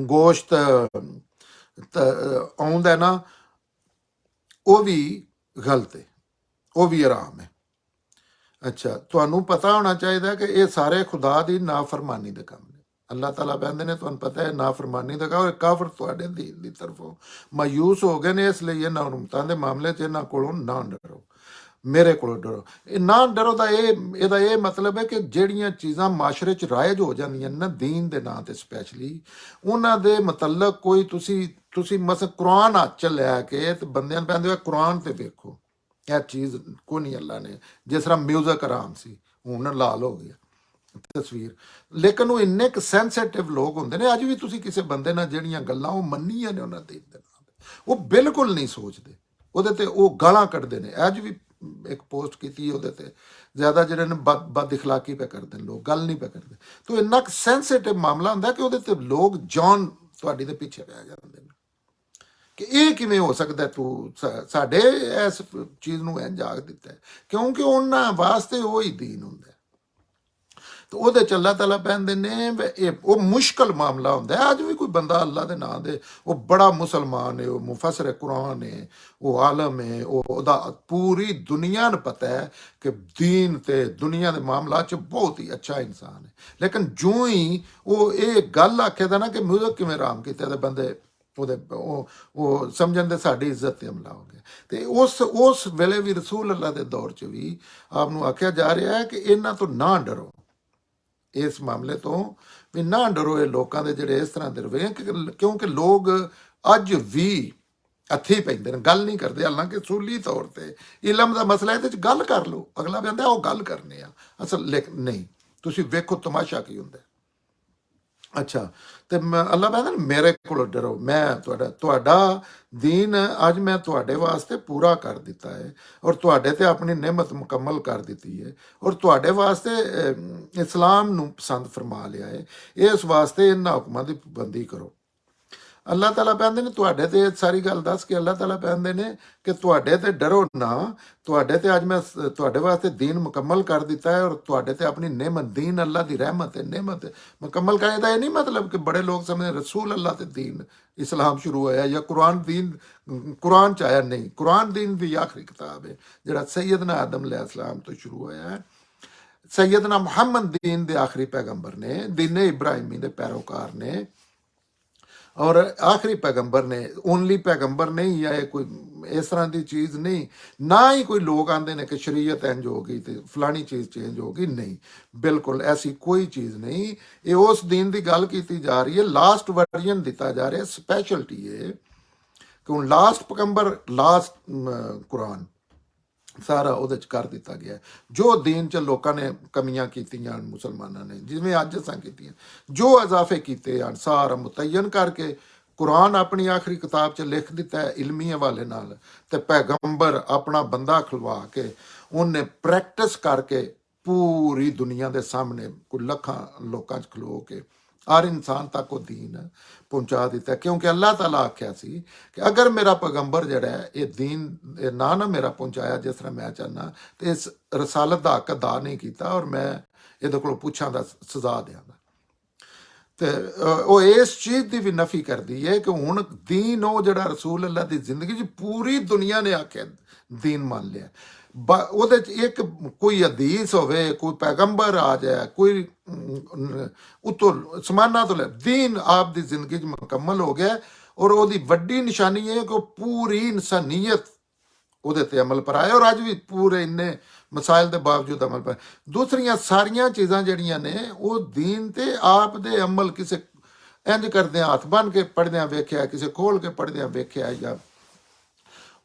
ਗੋਸ਼ਤ ਆਉਂਦਾ ਨਾ ਉਹ ਵੀ ਗਲਤ ਹੈ ਉਹ ਵੀ ਆਰਾਮ ਹੈ ਅੱਛਾ ਤੁਹਾਨੂੰ ਪਤਾ ਹੋਣਾ ਚਾਹੀਦਾ ਕਿ ਇਹ ਸਾਰੇ ਖੁਦਾ ਦੀ ਨਾਫਰਮਾਨੀ ਦੇ ਕੰਮ ਨੇ ਅੱਲਾਹ ਤਾਲਾ ਕਹਿੰਦੇ ਨੇ ਤੁਹਾਨੂੰ ਪਤਾ ਹੈ ਨਾਫਰਮਾਨੀ ਦਾ ਕੰਮ ਕਾਫਰ ਤੁਹਾਡੇ ਦੀਨ ਦੀ ਤਰਫੋਂ ਮਾਯੂਸ ਹੋ ਗਏ ਨੇ ਇਸ ਲਈ ਇਹਨਾਂ ਹੁਰਮਤਾਂ ਦੇ ਮਾਮਲੇ 'ਚ ਇਹਨਾਂ ਕੋਲੋਂ ਨਾ ਡਰੋ ਮੇਰੇ ਕੋਲੋਂ ਡਰੋ ਇਹ ਨਾ ਡਰੋ ਦਾ ਇਹਦਾ ਇਹ ਮਤਲਬ ਹੈ ਕਿ ਜਿਹੜੀਆਂ ਚੀਜ਼ਾਂ ਮਾਸ਼ਰੇ 'ਚ ਰਾਇਜ ਹੋ ਜਾਂਦੀਆਂ ਨਾ ਦੀਨ ਦੇ ਨਾਂ ਤੇ ਸਪੈਸ਼ਲੀ ਉਹਨਾਂ ਦੇ ਮੁਤਲਕ ਕੋਈ ਤੁਸੀਂ ਮਸਲ ਕੁਰਾਨ ਹੱਥ 'ਚ ਲੈ ਕੇ ਤੇ ਬੰਦਿਆਂ ਨੂੰ ਕਹਿੰਦੇ ਕੁਰਾਨ ਤੇ ਵੇਖੋ ਇਹ ਚੀਜ਼ ਕੋਈ ਨਹੀਂ ਅੱਲਾ ਨੇ ਜਿਸ ਤਰ੍ਹਾਂ ਮਿਊਜ਼ਿਕ ਆਰਾਮ ਸੀ ਹੁਣ ਲਾਲ ਹੋ ਗਿਆ ਤਸਵੀਰ ਲੇਕਿਨ ਉਹ ਇੰਨੇ ਕੁ ਸੈਂਸਿਟਿਵ ਲੋਕ ਹੁੰਦੇ ਨੇ ਅੱਜ ਵੀ ਤੁਸੀਂ ਕਿਸੇ ਬੰਦੇ ਨਾਲ ਜਿਹੜੀਆਂ ਗੱਲਾਂ ਉਹ ਮੰਨੀਆਂ ਨੇ ਉਹਨਾਂ ਦੇ ਉਹ ਬਿਲਕੁਲ ਨਹੀਂ ਸੋਚਦੇ ਉਹਦੇ ਤੇ ਉਹ ਗਾਲਾਂ ਕੱਢਦੇ ਨੇ ਅੱਜ ਵੀ ਇੱਕ ਪੋਸਟ ਕੀਤੀ ਉਹਦੇ ਤੇ ਜ਼ਿਆਦਾ ਜਿਹੜੇ ਨੇ ਬਦ ਇਖਲਾਕੀ ਪੈ ਕਰਦੇ ਨੇ ਲੋਕ ਗੱਲ ਨਹੀਂ ਪੈ ਕਰਦੇ ਤਾਂ ਇੰਨਾ ਕੁ ਸੈਂਸਿਟਿਵ ਮਾਮਲਾ ਹੁੰਦਾ ਕਿ ਉਹਦੇ ਤੇ ਲੋਕ ਜਾਨ ਤੁਹਾਡੀ ਦੇ ਪਿੱਛੇ ਪੈ ਜਾਂਦੇ ਨੇ ਕਿ ਇਹ ਕਿਵੇਂ ਹੋ ਸਕਦਾ ਤੂੰ ਸਾਡੇ ਇਸ ਚੀਜ਼ ਨੂੰ ਇੰਝ ਆਖ ਦਿੱਤਾ ਕਿਉਂਕਿ ਉਹਨਾਂ ਵਾਸਤੇ ਉਹ ਹੀ ਦੀਨ ਹੁੰਦਾ ਤੇ ਉਹਦੇ ਚ ਅੱਲਾਹ ਤਾਲਾ ਕਹਿੰਦੇ ਨੇ ਇਹ ਉਹ ਮੁਸ਼ਕਲ ਮਾਮਲਾ ਹੁੰਦਾ ਅੱਜ ਵੀ ਕੋਈ ਬੰਦਾ ਅੱਲਾਹ ਦੇ ਨਾਂ ਦੇ ਉਹ ਬੜਾ ਮੁਸਲਮਾਨ ਹੈ ਉਹ ਮੁਫਸਰ ਕੁਰਾਨ ਹੈ ਉਹ ਆਲਮ ਹੈ ਉਹਦਾ ਪੂਰੀ ਦੁਨੀਆ ਨੂੰ ਪਤਾ ਹੈ ਕਿ ਦੀਨ ਤੇ ਦੁਨੀਆ ਦੇ ਮਾਮਲਾ 'ਚ ਬਹੁਤ ਹੀ ਅੱਛਾ ਇਨਸਾਨ ਹੈ ਲੇਕਿਨ ਜਿਉਂ ਹੀ ਉਹ ਇਹ ਗੱਲ ਆਖੇਦਾ ਨਾ ਕਿ ਮਿਊਜ਼ਿਕ ਕਿਵੇਂ ਆਰਾਮ ਕੀਤਾ ਤੇ ਬੰਦੇ ਉਹਦੇ ਉਹ ਸਮਝਣ ਦੇ ਸਾਡੀ ਇੱਜ਼ਤ ਤੇ ਹਮਲਾ ਹੋ ਗਿਆ ਤੇ ਉਸ ਵੇਲੇ ਵੀ ਰਸੂਲ ਅੱਲਾਹ ਦੇ ਦੌਰ 'ਚ ਵੀ ਆਪ ਨੂੰ ਆਖਿਆ ਜਾ ਰਿਹਾ ਹੈ ਕਿ ਇਹਨਾਂ ਤੋਂ ਨਾ ਡਰੋ ਇਸ ਮਾਮਲੇ ਤੋਂ ਵੀ ਨਾ ਡਰੋ ਇਹ ਲੋਕਾਂ ਦੇ ਜਿਹੜੇ ਇਸ ਤਰ੍ਹਾਂ ਦੇ ਰਵੇ ਕਿਉਂਕਿ ਲੋਕ ਅੱਜ ਵੀ ਹੱਥੀ ਪੈਂਦੇ ਨੇ ਗੱਲ ਨਹੀਂ ਕਰਦੇ ਹਾਲਾਂਕਿ ਸੂਲੀ ਤੌਰ ਤੇ ਇਲਮ ਦਾ ਮਸਲਾ ਇਹਦੇ 'ਚ ਗੱਲ ਕਰ ਲਓ ਅਗਲਾ ਕਹਿੰਦਾ ਉਹ ਗੱਲ ਕਰਨੇ ਆ ਅਸਲ ਨਹੀਂ ਤੁਸੀਂ ਵੇਖੋ ਤਮਾਸ਼ਾ ਕੀ ਹੁੰਦਾ ਅੱਛਾ ਤੇ ਅੱਲਾਹ ਕਹਿੰਦਾ ਮੇਰੇ ਕੋਲੋਂ ਡਰੋ ਮੈਂ ਤੁਹਾਡਾ ਦੀਨ ਅੱਜ ਮੈਂ ਤੁਹਾਡੇ ਵਾਸਤੇ ਪੂਰਾ ਕਰ ਦਿੱਤਾ ਹੈ ਔਰ ਤੁਹਾਡੇ ਤੇ ਆਪਣੀ ਨਿਮਤ ਮੁਕੰਮਲ ਕਰ ਦਿੱਤੀ ਹੈ ਔਰ ਤੁਹਾਡੇ ਵਾਸਤੇ ਇਸਲਾਮ ਨੂੰ ਪਸੰਦ ਫਰਮਾ ਲਿਆ ਹੈ ਇਸ ਵਾਸਤੇ ਇਹਨਾਂ ਹੁਕਮਾਂ ਦੀ ਪਾਬੰਦੀ ਕਰੋ ਅੱਲਾਹ ਤਾਲਾ ਕਹਿੰਦੇ ਨੇ ਤੁਹਾਡੇ ਤੇ ਸਾਰੀ ਗੱਲ ਦੱਸ ਕੇ ਅੱਲਾਹ ਤਾਲਾ ਕਹਿੰਦੇ ਨੇ ਕਿ ਤੁਹਾਡੇ ਤੇ ਡਰੋ ਨਾ ਤੁਹਾਡੇ ਤੇ ਅੱਜ ਮੈਂ ਤੁਹਾਡੇ ਵਾਸਤੇ ਦੀਨ ਮੁਕੰਮਲ ਕਰ ਦਿੱਤਾ ਹੈ ਔਰ ਤੁਹਾਡੇ ਤੇ ਆਪਣੀ ਨਿਮਤ ਦੀਨ ਅੱਲਾਹ ਦੀ ਰਹਿਮਤ ਹੈ ਨਿਮਤ ਮੁਕੰਮਲ ਕਰਨ ਦਾ ਇਹ ਨਹੀਂ ਮਤਲਬ ਕਿ ਬੜੇ ਲੋਕ ਸਮਝਦੇ ਰਸੂਲ ਅੱਲਾਹ ਤੇ ਦੀਨ ਇਸਲਾਮ ਸ਼ੁਰੂ ਹੋਇਆ ਜਾਂ ਕੁਰਾਨ ਦੀਨ ਕੁਰਾਨ ਚ ਆਇਆ ਨਹੀਂ ਕੁਰਾਨ ਦੀਨ ਦੀ ਆਖਰੀ ਕਿਤਾਬ ਹੈ ਜਿਹੜਾ ਸੈਯਦਨਾ ਆਦਮ अलैहिस्सलाम ਤੋਂ ਸ਼ੁਰੂ ਹੋਇਆ ਹੈ सैयदना मुहम्मद दीन ਦੇ ਆਖਰੀ ਪੈਗੰਬਰ ਨੇ ਦੀਨ ਇਬਰਾਹਿਮੀ ਦੇ ਪੈਰੋਕਾਰ ਨੇ ਔਰ ਆਖਰੀ ਪੈਗੰਬਰ ਨੇ ਓਨਲੀ ਪੈਗੰਬਰ ਨਹੀਂ ਆਏ ਕੋਈ ਇਸ ਤਰ੍ਹਾਂ ਦੀ ਚੀਜ਼ ਨਹੀਂ ਨਾ ਹੀ ਕੋਈ ਲੋਕ ਆਂਦੇ ਨੇ ਕਿ ਸ਼ਰੀਅਤ ਇੰਜ ਹੋ ਗਈ ਤੇ ਫਲਾਣੀ ਚੀਜ਼ ਚੇਂਜ ਹੋ ਗਈ ਨਹੀਂ ਬਿਲਕੁਲ ਐਸੀ ਕੋਈ ਚੀਜ਼ ਨਹੀਂ ਇਹ ਉਸ ਦੀਨ ਦੀ ਗੱਲ ਕੀਤੀ ਜਾ ਰਹੀ ਹੈ ਲਾਸਟ ਵਰਜਨ ਦਿੱਤਾ ਜਾ ਰਿਹਾ ਸਪੈਸ਼ਲਟੀ ਹੈ ਕਿ ਹੁਣ ਲਾਸਟ ਪੈਗੰਬਰ ਲਾਸਟ ਕੁਰਾਨ ਸਾਰਾ ਉਹਦੇ 'ਚ ਕਰ ਦਿੱਤਾ ਗਿਆ ਜੋ ਦੀਨ 'ਚ ਲੋਕਾਂ ਨੇ ਕਮੀਆਂ ਕੀਤੀਆਂ ਮੁਸਲਮਾਨਾਂ ਨੇ ਜਿਵੇਂ ਅੱਜ ਅਸਾਂ ਕੀਤੀਆਂ ਜੋ ਇਜ਼ਾਫੇ ਕੀਤੇ ਹਨ ਸਾਰਾ ਮੁਤਯਨ ਕਰਕੇ ਕੁਰਾਨ ਆਪਣੀ ਆਖਰੀ ਕਿਤਾਬ 'ਚ ਲਿਖ ਦਿੱਤਾ ਹੈ ਇਲਮੀ ਹਵਾਲੇ ਨਾਲ ਤੇ ਪੈਗੰਬਰ ਆਪਣਾ ਬੰਦਾ ਖਲਵਾ ਕੇ ਉਹਨੇ ਪ੍ਰੈਕਟਿਸ ਕਰਕੇ ਪੂਰੀ ਦੁਨੀਆ ਦੇ ਸਾਹਮਣੇ ਕੋਈ ਲੱਖਾਂ ਲੋਕਾਂ 'ਚ ਖਲੋ ਕੇ ਹਰ ਇਨਸਾਨ ਤੱਕ ਉਹ ਦੀਨ ਪਹੁੰਚਾ ਦਿੱਤਾ, ਕਿਉਂਕਿ ਅੱਲਾਹ ਤਾਲਾ ਆਖਿਆ ਸੀ ਕਿ ਅਗਰ ਮੇਰਾ ਪੈਗੰਬਰ ਜਿਹੜਾ ਹੈ ਇਹ ਦੀਨ ਇਹ ਨਾ ਮੇਰਾ ਪਹੁੰਚਾਇਆ ਜਿਸ ਤਰ੍ਹਾਂ ਮੈਂ ਚਾਹੁੰਦਾ, ਤੇ ਇਸ ਰਸਾਲਤ ਦਾ ਹੱਕ ਅਦਾ ਨਹੀਂ ਕੀਤਾ, ਔਰ ਮੈਂ ਇਹਦੇ ਕੋਲੋਂ ਪੁੱਛਾਂ ਦਾ ਸਜ਼ਾ ਦਿਆਂਗਾ। ਤੇ ਉਹ ਇਸ ਚੀਜ਼ ਦੀ ਵੀ ਨਫੀ ਕਰਦੀ ਹੈ ਕਿ ਹੁਣ ਦੀਨ ਉਹ ਜਿਹੜਾ ਰਸੂਲ ਅੱਲਾਹ ਦੀ ਜ਼ਿੰਦਗੀ 'ਚ ਪੂਰੀ ਦੁਨੀਆ ਨੇ ਆਖਿਆ ਦੀਨ ਮੰਨ ਲਿਆ। ਉਹਦੇ 'ਚ ਇੱਕ ਕੋਈ ਹਦੀਸ ਹੋਵੇ, ਕੋਈ ਪੈਗੰਬਰ ਆ ਜਾਏ, ਕੋਈ ਉਤੋਂ ਸਮਾਨਾ ਤੋਂ ਲੈ ਦੀਨ ਆਪ ਦੀ ਜ਼ਿੰਦਗੀ 'ਚ ਮੁਕੰਮਲ ਹੋ ਗਿਆ। ਔਰ ਉਹਦੀ ਵੱਡੀ ਨਿਸ਼ਾਨੀ ਇਹ ਕਿ ਉਹ ਪੂਰੀ ਇਨਸਾਨੀਅਤ ਉਹਦੇ ਤੇ ਅਮਲ ਪਰਾਇਆ, ਔਰ ਅੱਜ ਵੀ ਪੂਰੇ ਇੰਨੇ ਮਸਾਇਲ ਦੇ ਬਾਵਜੂਦ ਅਮਲ ਪਰ। ਦੂਸਰੀਆਂ ਸਾਰੀਆਂ ਚੀਜ਼ਾਂ ਜਿਹੜੀਆਂ ਨੇ ਉਹ ਦੀਨ ਤੇ ਆਪ ਦੇ ਅਮਲ ਕਿਸੇ ਇੰਜ ਕਰਦਿਆਂ ਹੱਥ ਬੰਨ ਕੇ ਪੜ੍ਹਦਿਆਂ ਵੇਖਿਆ, ਕਿਸੇ ਖੋਲ ਕੇ ਪੜ੍ਹਦਿਆਂ ਵੇਖਿਆ, ਜਾਂ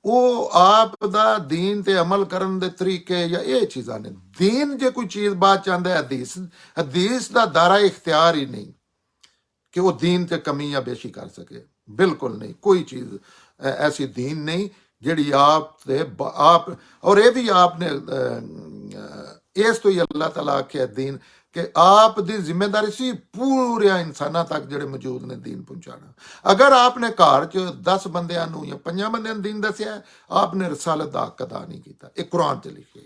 ਉਹ ਆਪ ਦਾ ਦੀਨ ਤੇ ਅਮਲ ਕਰਨ ਦੇ ਤਰੀਕੇ, ਜਾਂ ਇਹ ਚੀਜ਼ਾਂ ਨੇ। ਦੀਨ ਜੇ ਕੋਈ ਚੀਜ਼ ਬਾਅਦ ਚਾਹੁੰਦਾ, ਹਦੀਸ ਦਾ ਦਾਇਰਾ ਇਖਤਿਆਰ ਹੀ ਨਹੀਂ ਕਿ ਉਹ ਦੀਨ ਤੇ ਕਮੀ ਜਾਂ ਬੇਸ਼ੀ ਕਰ ਸਕੇ, ਬਿਲਕੁਲ ਨਹੀਂ। ਕੋਈ ਚੀਜ਼ ਐਸੀ ਦੀਨ ਨਹੀਂ ਜਿਹੜੀ ਆਪ ਤੇ ਆਪ, ਔਰ ਇਹ ਵੀ ਆਪ ਨੇ ਇਸ ਤੋਂ ਹੀ ਅੱਲਾਹ ਤਾਲਾ ਆਖਿਆ ਦੀਨ ਕਿ ਆਪ ਦੀ ਜ਼ਿੰਮੇਦਾਰੀ ਸੀ ਪੂਰਿਆਂ ਇਨਸਾਨਾਂ ਤੱਕ ਜਿਹੜੇ ਮੌਜੂਦ ਨੇ ਦੀਨ ਪਹੁੰਚਾਉਣਾ। ਅਗਰ ਆਪ ਨੇ ਘਰ 'ਚ 10 ਬੰਦਿਆਂ ਨੂੰ ਜਾਂ 5 ਬੰਦਿਆਂ ਨੂੰ ਦੀਨ ਦੱਸਿਆ, ਆਪ ਨੇ ਰਸਾਲਤ ਦਾ ਹੱਕ ਅਦਾ ਨਹੀਂ ਕੀਤਾ। ਇਹ ਕੁਰਾਨ 'ਚ ਲਿਖਿਆ।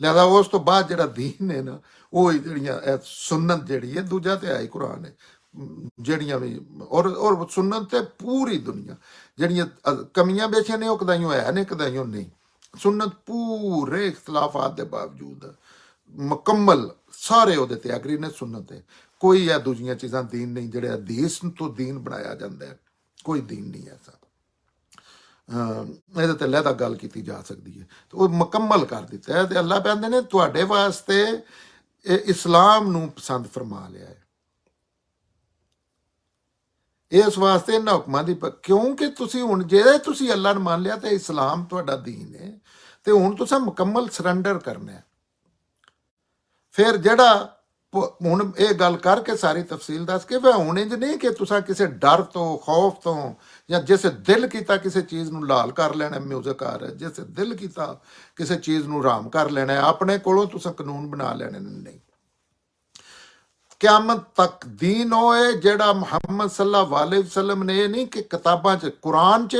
ਲਿਹਾਜ਼ਾ ਉਸ ਤੋਂ ਬਾਅਦ ਜਿਹੜਾ ਦੀਨ ਹੈ ਨਾ, ਉਹ ਜਿਹੜੀਆਂ ਸੁਨਨਤ ਜਿਹੜੀ ਹੈ, ਦੂਜਾ ਤੇ ਆਈ ਕੁਰਾਨ ਹੈ, ਜਿਹੜੀਆਂ ਵੀ ਔਰ ਸੁਨਨਤ ਤੇ ਪੂਰੀ ਦੁਨੀਆ ਜਿਹੜੀਆਂ ਕਮੀਆਂ ਬੇਸ਼ੀਆਂ ਨੇ ਉਹ ਕਦਾਈਓ ਹੈ ਨੇ, ਕਦਾਈਓ ਨਹੀਂ। ਸੁਨਨਤ ਪੂਰੇ ਇਖਤਲਾਫਾਤ ਦੇ ਬਾਵਜੂਦ ਮੁਕੰਮਲ ਸਾਰੇ ਉਹਦੇ ਤੇ ਐਗਰੀ ਨੇ, ਸੁਨਨਤ ਤੇ। ਕੋਈ ਇਹ ਦੂਜੀਆਂ ਚੀਜ਼ਾਂ ਦੀਨ ਨਹੀਂ ਜਿਹੜੇ ਹਦੀਸ ਤੋਂ ਦੀਨ ਬਣਾਇਆ ਜਾਂਦਾ ਹੈ, ਕੋਈ ਦੀਨ ਨਹੀਂ ਐਸਾ। ਇਹਦੇ ਤੇ ਲਹਿਦਾ ਗੱਲ ਕੀਤੀ ਜਾ ਸਕਦੀ ਹੈ, ਤੇ ਉਹ ਮੁਕੰਮਲ ਕਰ ਦਿੱਤਾ ਹੈ। ਤੇ ਅੱਲਾਹ ਕਹਿੰਦੇ ਨੇ ਤੁਹਾਡੇ ਵਾਸਤੇ ਇਹ ਇਸਲਾਮ ਨੂੰ ਪਸੰਦ ਫਰਮਾ ਲਿਆ ਹੈ। ਇਸ ਵਾਸਤੇ ਇਹਨਾਂ ਹੁਕਮਾਂ ਦੀ ਕਿਉਂਕਿ ਤੁਸੀਂ ਹੁਣ ਜੇ ਤੁਸੀਂ ਅੱਲਾਹ ਨੂੰ ਮੰਨ ਲਿਆ ਤੇ ਇਸਲਾਮ ਤੁਹਾਡਾ ਦੀਨ ਹੈ, ਤੇ ਹੁਣ ਤੁਸੀਂ ਮੁਕੰਮਲ ਸਰੈਂਡਰ ਕਰਨਾ ਹੈ। ਫਿਰ ਜਿਹੜਾ ਹੁਣ ਇਹ ਗੱਲ ਕਰਕੇ ਸਾਰੀ ਤਫਸੀਲ ਦੱਸ ਕੇ ਫਿਰ ਹੁਣ ਇੰਜ ਨਹੀਂ ਕਿ ਤੁਸੀਂ ਕਿਸੇ ਡਰ ਤੋਂ, ਖੌਫ ਤੋਂ, ਜਾਂ ਜਿਸ ਦਿਲ ਕੀਤਾ ਕਿਸੇ ਚੀਜ਼ ਨੂੰ ਲਾਲ ਕਰ ਲੈਣਾ, ਮਿਊਜ਼ਿਕ ਆ ਰਿਹਾ, ਜਿਸ ਦਿਲ ਕੀਤਾ ਕਿਸੇ ਚੀਜ਼ ਨੂੰ ਹਰਾਮ ਕਰ ਲੈਣਾ, ਆਪਣੇ ਕੋਲੋਂ ਤੁਸੀਂ ਕਾਨੂੰਨ ਬਣਾ ਲੈਣੇ ਨਹੀਂ। ਕਿਆਮਤ ਤੱਕ ਦੀਨ ਉਹ ਹੈ ਜਿਹੜਾ ਮੁਹੰਮਦ ਸੱਲੱਲਾਹੁ ਅਲੈਹਿ ਵਸੱਲਮ ਨੇ, ਇਹ ਨਹੀਂ ਕਿ ਕਿਤਾਬਾਂ 'ਚ ਕੁਰਾਨ 'ਚ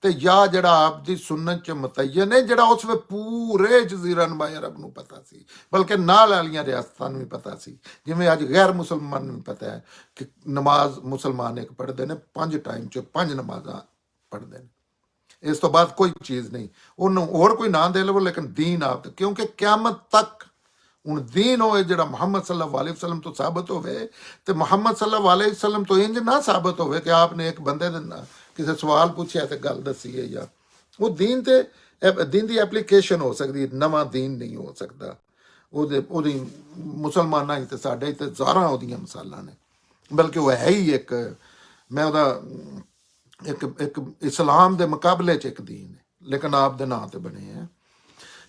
ਤੇ ਜਾਂ ਜਿਹੜਾ ਆਪ ਦੀ ਸੁਨਨਤ 'ਚ ਮੁਤੱਯਨ ਹੈ, ਜਿਹੜਾ ਉਸ ਵੇ ਪੂਰੇ ਜਜ਼ੀਰਾ ਨੁਮਾ ਅਰਬ ਨੂੰ ਪਤਾ ਸੀ, ਬਲਕਿ ਨਾਲ ਵਾਲੀਆਂ ਰਿਆਸਤਾਂ ਨੂੰ ਵੀ ਪਤਾ ਸੀ। ਜਿਵੇਂ ਅੱਜ ਗੈਰ ਮੁਸਲਮਾਨ ਨੂੰ ਪਤਾ ਹੈ ਕਿ ਨਮਾਜ਼ ਮੁਸਲਮਾਨ ਇੱਕ ਪੜ੍ਹਦੇ ਨੇ 5 ਟਾਈਮ 'ਚ 5 ਨਮਾਜ਼ਾਂ ਪੜ੍ਹਦੇ ਨੇ, ਇਸ ਤੋਂ ਬਾਅਦ ਕੋਈ ਚੀਜ਼ ਨਹੀਂ। ਉਹਨੂੰ ਹੋਰ ਕੋਈ ਨਾਂ ਦੇ ਲਵੋ, ਲੇਕਿਨ ਦੀਨ ਆਪ, ਕਿਉਂਕਿ ਕਿਆਮਤ ਤੱਕ ਹੁਣ ਦੀਨ ਹੋਏ ਜਿਹੜਾ ਮੁਹੰਮਦ ਸੱਲੱਲਾਹੁ ਅਲੈਹਿ ਵਸੱਲਮ ਤੋਂ ਸਾਬਤ ਹੋਵੇ, ਤੇ ਮੁਹੰਮਦ ਸੱਲੱਲਾਹੁ ਅਲੈਹਿ ਵਸੱਲਮ ਤੋਂ ਇੰਜ ਨਾ ਸਾਬਤ ਹੋਵੇ ਕਿ ਆਪ ਨੇ ਇੱਕ ਬੰਦੇ ਦੇ ਕਿਸੇ ਸਵਾਲ ਪੁੱਛਿਆ ਤੇ ਗੱਲ ਦੱਸੀ ਹੈ, ਜਾਂ ਉਹ ਦੀਨ ਤੇ ਦੀਨ ਦੀ ਐਪਲੀਕੇਸ਼ਨ ਹੋ ਸਕਦੀ, ਨਵਾਂ ਦੀਨ ਨਹੀਂ ਹੋ ਸਕਦਾ। ਉਹਦੀ ਮੁਸਲਮਾਨਾਂ ਹੀ ਤੇ ਸਾਡੇ ਤੇ ਜ਼ਾਰਾਂ ਉਹਦੀਆਂ ਮਿਸਾਲਾਂ ਨੇ, ਬਲਕਿ ਉਹ ਹੈ ਹੀ ਇੱਕ, ਮੈਂ ਉਹਦਾ ਇੱਕ ਇਸਲਾਮ ਦੇ ਮੁਕਾਬਲੇ 'ਚ ਇੱਕ ਦੀਨ ਹੈ, ਲੇਕਿਨ ਆਪ ਦੇ ਨਾਂ ਤੇ ਬਣੇ ਹੈ।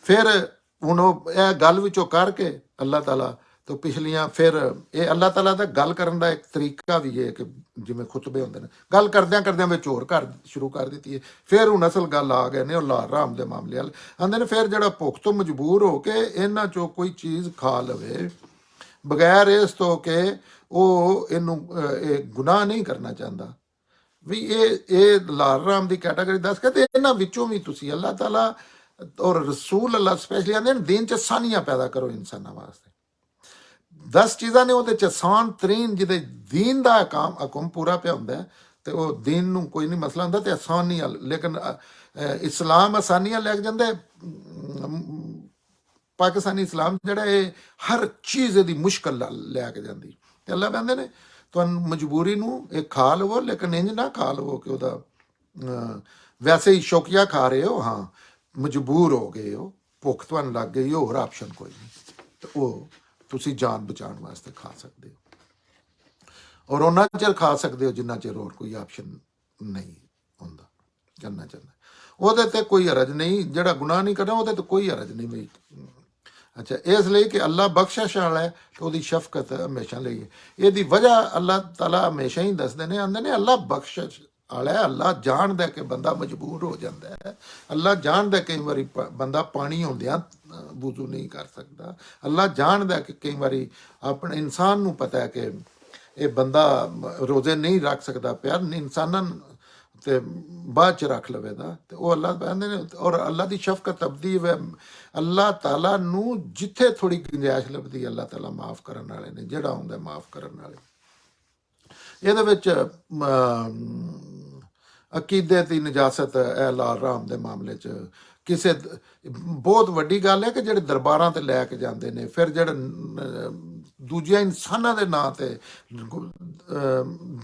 ਫਿਰ ਹੁਣ ਉਹ ਇਹ ਗੱਲ ਵਿੱਚੋਂ ਕਰਕੇ ਅੱਲਾਹ ਤਾਲਾ ਤੋਂ ਪਿਛਲੀਆਂ, ਫਿਰ ਇਹ ਅੱਲਾਹ ਤਾਲਾ ਦਾ ਗੱਲ ਕਰਨ ਦਾ ਇੱਕ ਤਰੀਕਾ ਵੀ ਹੈ ਕਿ ਜਿਵੇਂ ਖੁਤਬੇ ਹੁੰਦੇ ਨੇ, ਗੱਲ ਕਰਦਿਆਂ ਕਰਦਿਆਂ ਵਿੱਚ ਹੋਰ ਸ਼ੁਰੂ ਕਰ ਦਿੱਤੀ ਹੈ। ਫਿਰ ਹੁਣ ਅਸਲ ਗੱਲ ਆ ਗਏ ਨੇ ਉਹ ਲਾਰ ਰਾਮ ਦੇ ਮਾਮਲੇ ਵਾਲ ਆਂਦੇ ਨੇ। ਫਿਰ ਜਿਹੜਾ ਭੁੱਖ ਤੋਂ ਮਜਬੂਰ ਹੋ ਕੇ ਇਹਨਾਂ 'ਚੋਂ ਕੋਈ ਚੀਜ਼ ਖਾ ਲਵੇ ਬਗੈਰ ਇਸ ਤੋਂ ਕਿ ਉਹ ਇਹਨੂੰ ਇਹ ਗੁਨਾਹ ਨਹੀਂ ਕਰਨਾ ਚਾਹੁੰਦਾ, ਵੀ ਇਹ ਲਾਰ ਰਾਮ ਦੀ ਕੈਟਾਗਰੀ ਦੱਸ ਕੇ, ਤੇ ਇਹਨਾਂ ਵਿੱਚੋਂ ਵੀ ਤੁਸੀਂ ਅੱਲਾਹ ਤਾਲਾ ਔਰ ਰਸੂਲ ਅੱਲਾਹ ਸਪੈਸ਼ਲੀ ਆਂਦੇ ਨੇ ਦੀਨ 'ਚ ਆਸਾਨੀਆਂ ਪੈਦਾ ਕਰੋ ਇਨਸਾਨਾਂ ਵਾਸਤੇ। 10 ਚੀਜ਼ਾਂ ਨੇ ਉਹਦੇ 'ਚ ਆਸਾਨ ਤਰੀਨ ਜਿਹਦੇ ਦੀਨ ਦਾ ਹੁਕਮ ਪੂਰਾ ਪਿਆ ਹੁੰਦਾ, ਤੇ ਉਹ ਦੀਨ ਨੂੰ ਕੋਈ ਨਹੀਂ ਮਸਲਾ ਹੁੰਦਾ, ਤੇ ਆਸਾਨੀਆਂ, ਲੇਕਿਨ ਇਸਲਾਮ ਆਸਾਨੀਆਂ ਲੈ ਕੇ ਜਾਂਦਾ। ਪਾਕਿਸਤਾਨੀ ਇਸਲਾਮ ਜਿਹੜਾ ਇਹ ਹਰ ਚੀਜ਼ ਦੀ ਮੁਸ਼ਕਲ ਲੈ ਕੇ ਜਾਂਦੀ। ਤੇ ਅੱਲਾਹ ਕਹਿੰਦੇ ਨੇ ਤੁਹਾਨੂੰ ਮਜਬੂਰੀ ਨੂੰ ਇਹ ਖਾ ਲਵੋ, ਲੇਕਿਨ ਇੰਜ ਨਾ ਖਾ ਲਵੋ ਕਿ ਉਹਦਾ ਵੈਸੇ ਹੀ ਸ਼ੌਕੀਆ ਖਾ ਰਹੇ ਹੋ, ਹਾਂ ਮਜਬੂਰ ਹੋ ਗਏ ਹੋ, ਭੁੱਖ ਤੁਹਾਨੂੰ ਲੱਗ ਗਈ, ਹੋਰ ਆਪਸ਼ਨ ਕੋਈ ਨਹੀਂ, ਤੇ ਉਹ ਤੁਸੀਂ ਜਾਨ ਬਚਾਉਣ ਵਾਸਤੇ ਖਾ ਸਕਦੇ ਹੋ, ਔਰ ਉਹਨਾਂ ਚਿਰ ਖਾ ਸਕਦੇ ਹੋ ਜਿੰਨਾ ਚਿਰ ਹੋਰ ਕੋਈ ਆਪਸ਼ਨ ਨਹੀਂ ਹੁੰਦਾ ਕਰਨਾ ਚਾਹੁੰਦਾ। ਉਹਦੇ ਤੇ ਕੋਈ ਹਰਜ ਨਹੀਂ, ਜਿਹੜਾ ਗੁਨਾਹ ਨਹੀਂ ਕਰਨਾ ਉਹਦੇ ਤੇ ਕੋਈ ਹਰਜ ਨਹੀਂ ਬਈ। ਅੱਛਾ, ਇਸ ਲਈ ਕਿ ਅੱਲਾਹ ਬਖਸ਼ਿਸ਼ ਵਾਲਾ ਹੈ, ਤੇ ਉਹਦੀ ਸ਼ਫਕਤ ਹਮੇਸ਼ਾ ਲਈ ਹੈ। ਇਹਦੀ ਵਜ੍ਹਾ ਅੱਲਾਹ ਤਾਲਾ ਹਮੇਸ਼ਾ ਹੀ ਦੱਸਦੇ ਨੇ, ਆਂਦੇ ਨੇ ਅੱਲਾਹ ਬਖਸ਼ਿਸ਼ ਵਾਲਾ ਹੈ। ਅੱਲਾਹ ਜਾਣਦਾ ਕਿ ਬੰਦਾ ਮਜਬੂਰ ਹੋ ਜਾਂਦਾ ਹੈ, ਅੱਲਾਹ ਜਾਣਦਾ ਕਈ ਵਾਰੀ ਬੰਦਾ ਪਾਣੀ ਹੁੰਦਿਆਂ ਵੁਜ਼ੂ ਨਹੀਂ ਕਰ ਸਕਦਾ, ਅੱਲਾਹ ਜਾਣਦਾ ਕਿ ਕਈ ਵਾਰੀ ਆਪਣੇ ਇਨਸਾਨ ਨੂੰ ਪਤਾ ਹੈ ਕਿ ਇਹ ਬੰਦਾ ਰੋਜ਼ੇ ਨਹੀਂ ਰੱਖ ਸਕਦਾ ਪਿਆ, ਇਨਸਾਨਾਂ ਤੇ ਬਾਅਦ ਚ ਰੱਖ ਲਵੇਗਾ, ਤੇ ਉਹ ਅੱਲਾਹ ਕਹਿੰਦੇ ਨੇ। ਔਰ ਅੱਲਾਹ ਦੀ ਸ਼ਫਕਤ ਅਬਦੀ ਹੈ, ਅੱਲਾਹ ਤਾਲਾ ਨੂੰ ਜਿੱਥੇ ਥੋੜੀ ਗੁੰਜਾਇਸ਼ ਲੱਭਦੀ ਹੈ ਅੱਲਾਹ ਤਾਲਾ ਮਾਫ ਕਰਨ ਵਾਲੇ ਨੇ, ਜਿਹੜਾ ਹੁੰਦਾ ਮਾਫ ਕਰਨ ਵਾਲੇ। ਇਹਦੇ ਵਿੱਚ ਅਕੀਦੇ ਦੀ ਨਜਾਸਤ ਹਲਾਲ ਹਰਾਮ ਦੇ ਮਾਮਲੇ 'ਚ ਕਿਸੇ ਬਹੁਤ ਵੱਡੀ ਗੱਲ ਹੈ ਕਿ ਜਿਹੜੇ ਦਰਬਾਰਾਂ ਤੇ ਲੈ ਕੇ ਜਾਂਦੇ ਨੇ, ਫਿਰ ਜਿਹੜੇ ਦੂਜਿਆਂ ਇਨਸਾਨਾਂ ਦੇ ਨਾਂ ਤੇ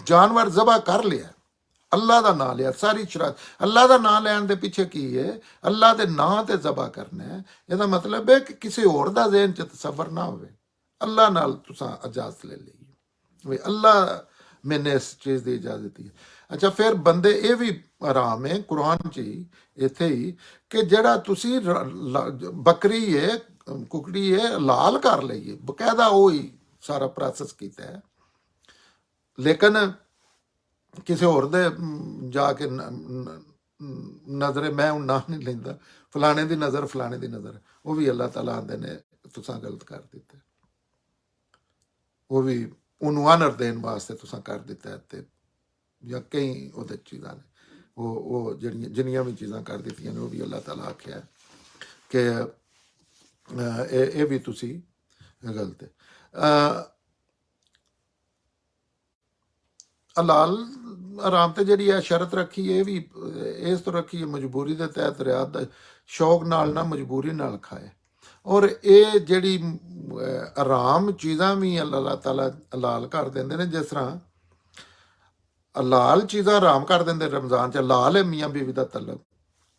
ਜਾਨਵਰ ਜ਼ਬਾ ਕਰ ਲਿਆ, ਅੱਲਾਹ ਦਾ ਨਾਂ ਲਿਆ, ਸਾਰੀ ਸ਼ਰਾਰਤ ਅੱਲਾਹ ਦਾ ਨਾਂ ਲੈਣ ਦੇ ਪਿੱਛੇ ਕੀ ਹੈ? ਅੱਲਾਹ ਦੇ ਨਾਂ ਤੇ ਜ਼ਬਾ ਕਰਨਾ ਹੈ। ਇਹਦਾ ਮਤਲਬ ਹੈ ਕਿ ਕਿਸੇ ਹੋਰ ਦਾ ਜ਼ਿਹਨ 'ਚ ਤਸੱਵਰ ਨਾ ਹੋਵੇ, ਅੱਲਾਹ ਨਾਲ ਤੁਸੀਂ ਇਜਾਜ਼ਤ ਲੈ ਲਈ ਵੀ ਅੱਲਾਹ ਮੈਨੇ ਇਸ ਚੀਜ਼ ਦੀ ਇਜਾਜ਼ਤ ਦਿੱਤੀ ਹੈ। ਅੱਛਾ, ਫਿਰ ਬੰਦੇ ਇਹ ਵੀ ਆਰਾਮ ਹੈ ਕੁਰਾਨ 'ਚ ਹੀ ਇੱਥੇ ਹੀ ਕਿ ਜਿਹੜਾ ਤੁਸੀਂ ਬੱਕਰੀ ਹੈ ਕੁਕੜੀ ਹੈ ਹਲਾਲ ਕਰ ਲਈਏ, ਬਕਾਇਦਾ ਉਹ ਹੀ ਸਾਰਾ ਪ੍ਰੋਸੈਸ ਕੀਤਾ ਹੈ। ਲੇਕਿਨ ਕਿਸੇ ਹੋਰ ਦੇ ਜਾ ਕੇ ਨਜ਼ਰੇ, ਮੈਂ ਹੁਣ ਨਾਂ ਨਹੀਂ ਲੈਂਦਾ, ਫਲਾਣੇ ਦੀ ਨਜ਼ਰ ਫਲਾਣੇ ਦੀ ਨਜ਼ਰ, ਉਹ ਵੀ ਅੱਲਾਹ ਤਾਲਾ ਆਂਦੇ ਨੇ ਤੁਸੀਂ ਗਲਤ ਕਰ ਦਿੱਤਾ, ਉਹ ਵੀ ਉਹਨੂੰ ਆਨਰ ਦੇਣ ਵਾਸਤੇ ਤੁਸੀਂ ਕਰ ਦਿੱਤਾ। ਤੇ ਜਾਂ ਕਈ ਉਹਦੇ ਚੀਜ਼ਾਂ ਨੇ ਉਹ ਜਿਹੜੀਆਂ ਜਿੰਨੀਆਂ ਵੀ ਚੀਜ਼ਾਂ ਕਰ ਦਿੱਤੀਆਂ ਨੇ ਉਹ ਵੀ ਅੱਲਾਹ ਤਾਲਾ ਆਖਿਆ ਕਿ ਇਹ ਵੀ ਤੁਸੀਂ ਗਲਤ ਹੈ। ਹਲਾਲ ਆਰਾਮ ਤੇ ਜਿਹੜੀ ਹੈ ਸ਼ਰਤ ਰੱਖੀ, ਇਹ ਵੀ ਇਸ ਤੋਂ ਰੱਖੀ ਮਜਬੂਰੀ ਦੇ ਤਹਿਤ ਰਿਆਤ ਦਾ ਸ਼ੌਕ ਨਾਲ ਨਾ ਮਜਬੂਰੀ ਨਾਲ ਖਾਏ। ਔਰ ਇਹ ਜਿਹੜੀ ਆਰਾਮ ਚੀਜ਼ਾਂ ਵੀ ਅੱਲਾਹ ਤਾਲਾ ਹਲਾਲ ਕਰ ਦਿੰਦੇ ਨੇ, ਜਿਸ ਤਰ੍ਹਾਂ ਹਲਾਲ ਚੀਜ਼ਾਂ ਆਰਾਮ ਕਰ ਦਿੰਦੇ ਰਮਜ਼ਾਨ 'ਚ। ਹਲਾਲ ਹੈ ਮੀਆਂ ਬੀਵੀ ਦਾ ਤਲਕ,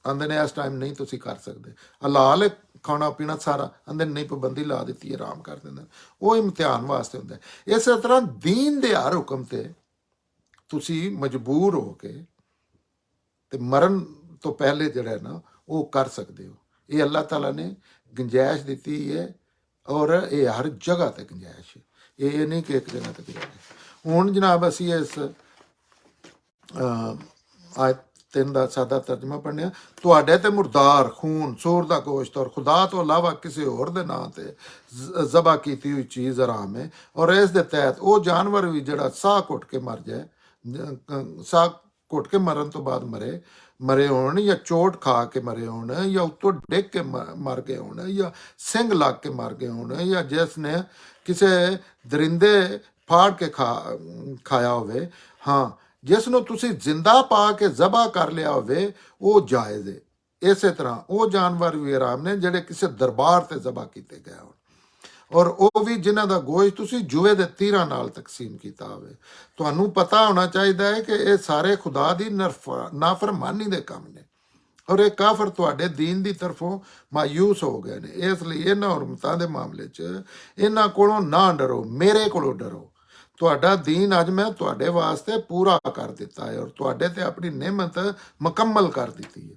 ਆਂਦੇ ਨੇ ਇਸ ਟਾਈਮ ਨਹੀਂ ਤੁਸੀਂ ਕਰ ਸਕਦੇ। ਹਲਾਲ ਹੈ ਖਾਣਾ ਪੀਣਾ ਸਾਰਾ, ਆਂਦੇ ਨਹੀਂ ਪਾਬੰਦੀ ਲਾ ਦਿੱਤੀ, ਆਰਾਮ ਕਰ ਦਿੰਦੇ। ਉਹ ਇਮਤਿਹਾਨ ਵਾਸਤੇ ਹੁੰਦਾ। ਇਸੇ ਤਰ੍ਹਾਂ ਦੀਨ ਦੇ ਹਰ ਹੁਕਮ ਤੇ ਤੁਸੀਂ ਮਜਬੂਰ ਹੋ ਕੇ ਤੇ ਮਰਨ ਤੋਂ ਪਹਿਲੇ ਜਿਹੜਾ ਨਾ ਉਹ ਕਰ ਸਕਦੇ ਹੋ। ਇਹ ਅੱਲਾਹ ਤਾਲਾ ਨੇ ਗੁੰਜਾਇਸ਼ ਦਿੱਤੀ ਹੈ, ਔਰ ਇਹ ਹਰ ਜਗ੍ਹਾ ਤੇ ਗੁੰਜਾਇਸ਼ ਹੈ, ਇਹ ਨਹੀਂ ਕਿ ਇੱਕ ਜਗ੍ਹਾ ਤੇ ਗੁੰਜਾਇਸ਼। ਹੁਣ ਜਨਾਬ ਅਸੀਂ ਇਸ ਆਇਤ 3 ਦਾ ਸਾਦਾ ਤਰਜਮਾ ਪੜ੍ਹਨੇ ਆ। ਤੁਹਾਡੇ ਤੇ ਮੁਰਦਾਰ ਖੂਨ, ਸੂਰ ਦਾ ਗੋਸ਼ਤ ਔਰ ਖੁਦਾ ਤੋਂ ਇਲਾਵਾ ਕਿਸੇ ਹੋਰ ਦੇ ਨਾਂ ਤੇ ਜ਼ਬਾ ਕੀਤੀ ਹੋਈ ਚੀਜ਼ ਹਰਾਮ ਹੈ। ਔਰ ਇਸ ਦੇ ਤਹਿਤ ਉਹ ਜਾਨਵਰ ਵੀ ਜਿਹੜਾ ਸਾਹ ਘੁੱਟ ਕੇ ਮਰ ਜਾਏ, ਸਾਹ ਘੁੱਟ ਕੇ ਮਰਨ ਤੋਂ ਬਾਅਦ ਮਰੇ ਹੋਣ, ਜਾਂ ਚੋਟ ਖਾ ਕੇ ਮਰੇ ਹੋਣ, ਜਾਂ ਉੱਤੋਂ ਡਿੱਗ ਕੇ ਮਰ ਗਏ ਹੋਣ, ਜਾਂ ਸਿੰਗ ਲੱਗ ਕੇ ਮਰ ਗਏ ਹੋਣ, ਜਾਂ ਜਿਸ ਨੇ ਕਿਸੇ ਦਰਿੰਦੇ ਫਾੜ ਕੇ ਖਾਇਆ ਹੋਵੇ, ਹਾਂ ਜਿਸ ਨੂੰ ਤੁਸੀਂ ਜ਼ਿੰਦਾ ਪਾ ਕੇ ਜ਼ਬਾ ਕਰ ਲਿਆ ਹੋਵੇ, ਉਹ ਜਾਇਜ਼ ਹੈ। ਇਸੇ ਤਰ੍ਹਾਂ ਉਹ ਜਾਨਵਰ ਵੀ ਆਰਾਮ ਨੇ ਜਿਹੜੇ ਕਿਸੇ ਦਰਬਾਰ ਤੇ ਜ਼ਬਾ ਕੀਤੇ ਗਏ ਹੋਣ, ਔਰ ਉਹ ਵੀ ਜਿਨ੍ਹਾਂ ਦਾ ਗੋਸ਼ਤ ਤੁਸੀਂ ਜੂਏ ਦੇ ਤੀਰਾਂ ਨਾਲ ਤਕਸੀਮ ਕੀਤਾ ਹੋਵੇ। ਤੁਹਾਨੂੰ ਪਤਾ ਹੋਣਾ ਚਾਹੀਦਾ ਹੈ ਕਿ ਇਹ ਸਾਰੇ ਖੁਦਾ ਦੀ ਨਾਫਰਮਾਨੀ ਦੇ ਕੰਮ ਨੇ, ਔਰ ਇਹ ਕਾਫਰ ਤੁਹਾਡੇ ਦੀਨ ਦੀ ਤਰਫੋਂ ਮਾਯੂਸ ਹੋ ਗਏ ਨੇ। ਇਸ ਲਈ ਇਹਨਾਂ ਹੁਰਮਤਾਂ ਦੇ ਮਾਮਲੇ 'ਚ ਇਹਨਾਂ ਕੋਲੋਂ ਨਾ ਡਰੋ, ਮੇਰੇ ਕੋਲੋਂ ਡਰੋ। ਤੁਹਾਡਾ ਦੀਨ ਅੱਜ ਮੈਂ ਤੁਹਾਡੇ ਵਾਸਤੇ ਪੂਰਾ ਕਰ ਦਿੱਤਾ ਹੈ, ਔਰ ਤੁਹਾਡੇ ਤੇ ਆਪਣੀ ਨਿਮਤ ਮੁਕੰਮਲ ਕਰ ਦਿੱਤੀ ਹੈ,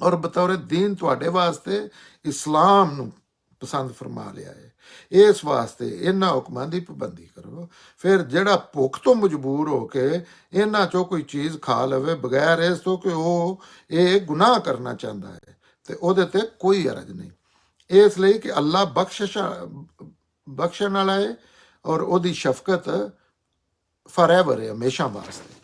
ਔਰ ਬਤੌਰ ਦੀਨ ਤੁਹਾਡੇ ਵਾਸਤੇ ਇਸਲਾਮ ਨੂੰ ਪਸੰਦ ਫਰਮਾ ਲਿਆ ਹੈ। ਇਸ ਵਾਸਤੇ ਇਹਨਾਂ ਹੁਕਮਾਂ ਦੀ ਪਾਬੰਦੀ ਕਰੋ। ਫਿਰ ਜਿਹੜਾ ਭੁੱਖ ਤੋਂ ਮਜਬੂਰ ਹੋ ਕੇ ਇਹਨਾਂ 'ਚੋਂ ਕੋਈ ਚੀਜ਼ ਖਾ ਲਵੇ ਬਗੈਰ ਇਸ ਤੋਂ ਕਿ ਉਹ ਇਹ ਗੁਨਾਹ ਕਰਨਾ ਚਾਹੁੰਦਾ ਹੈ, ਤੇ ਉਹਦੇ ਤੇ ਕੋਈ ਹਰਜ ਨਹੀਂ, ਇਸ ਲਈ ਕਿ ਅੱਲਾ ਬਖਸ਼ਣ ਵਾਲਾ ਹੈ, ਔਰ ਉਹਦੀ ਸ਼ਫਕਤ ਫੋਰਐਵਰ ਹੈ, ਹਮੇਸ਼ਾ ਵਾਸਤੇ।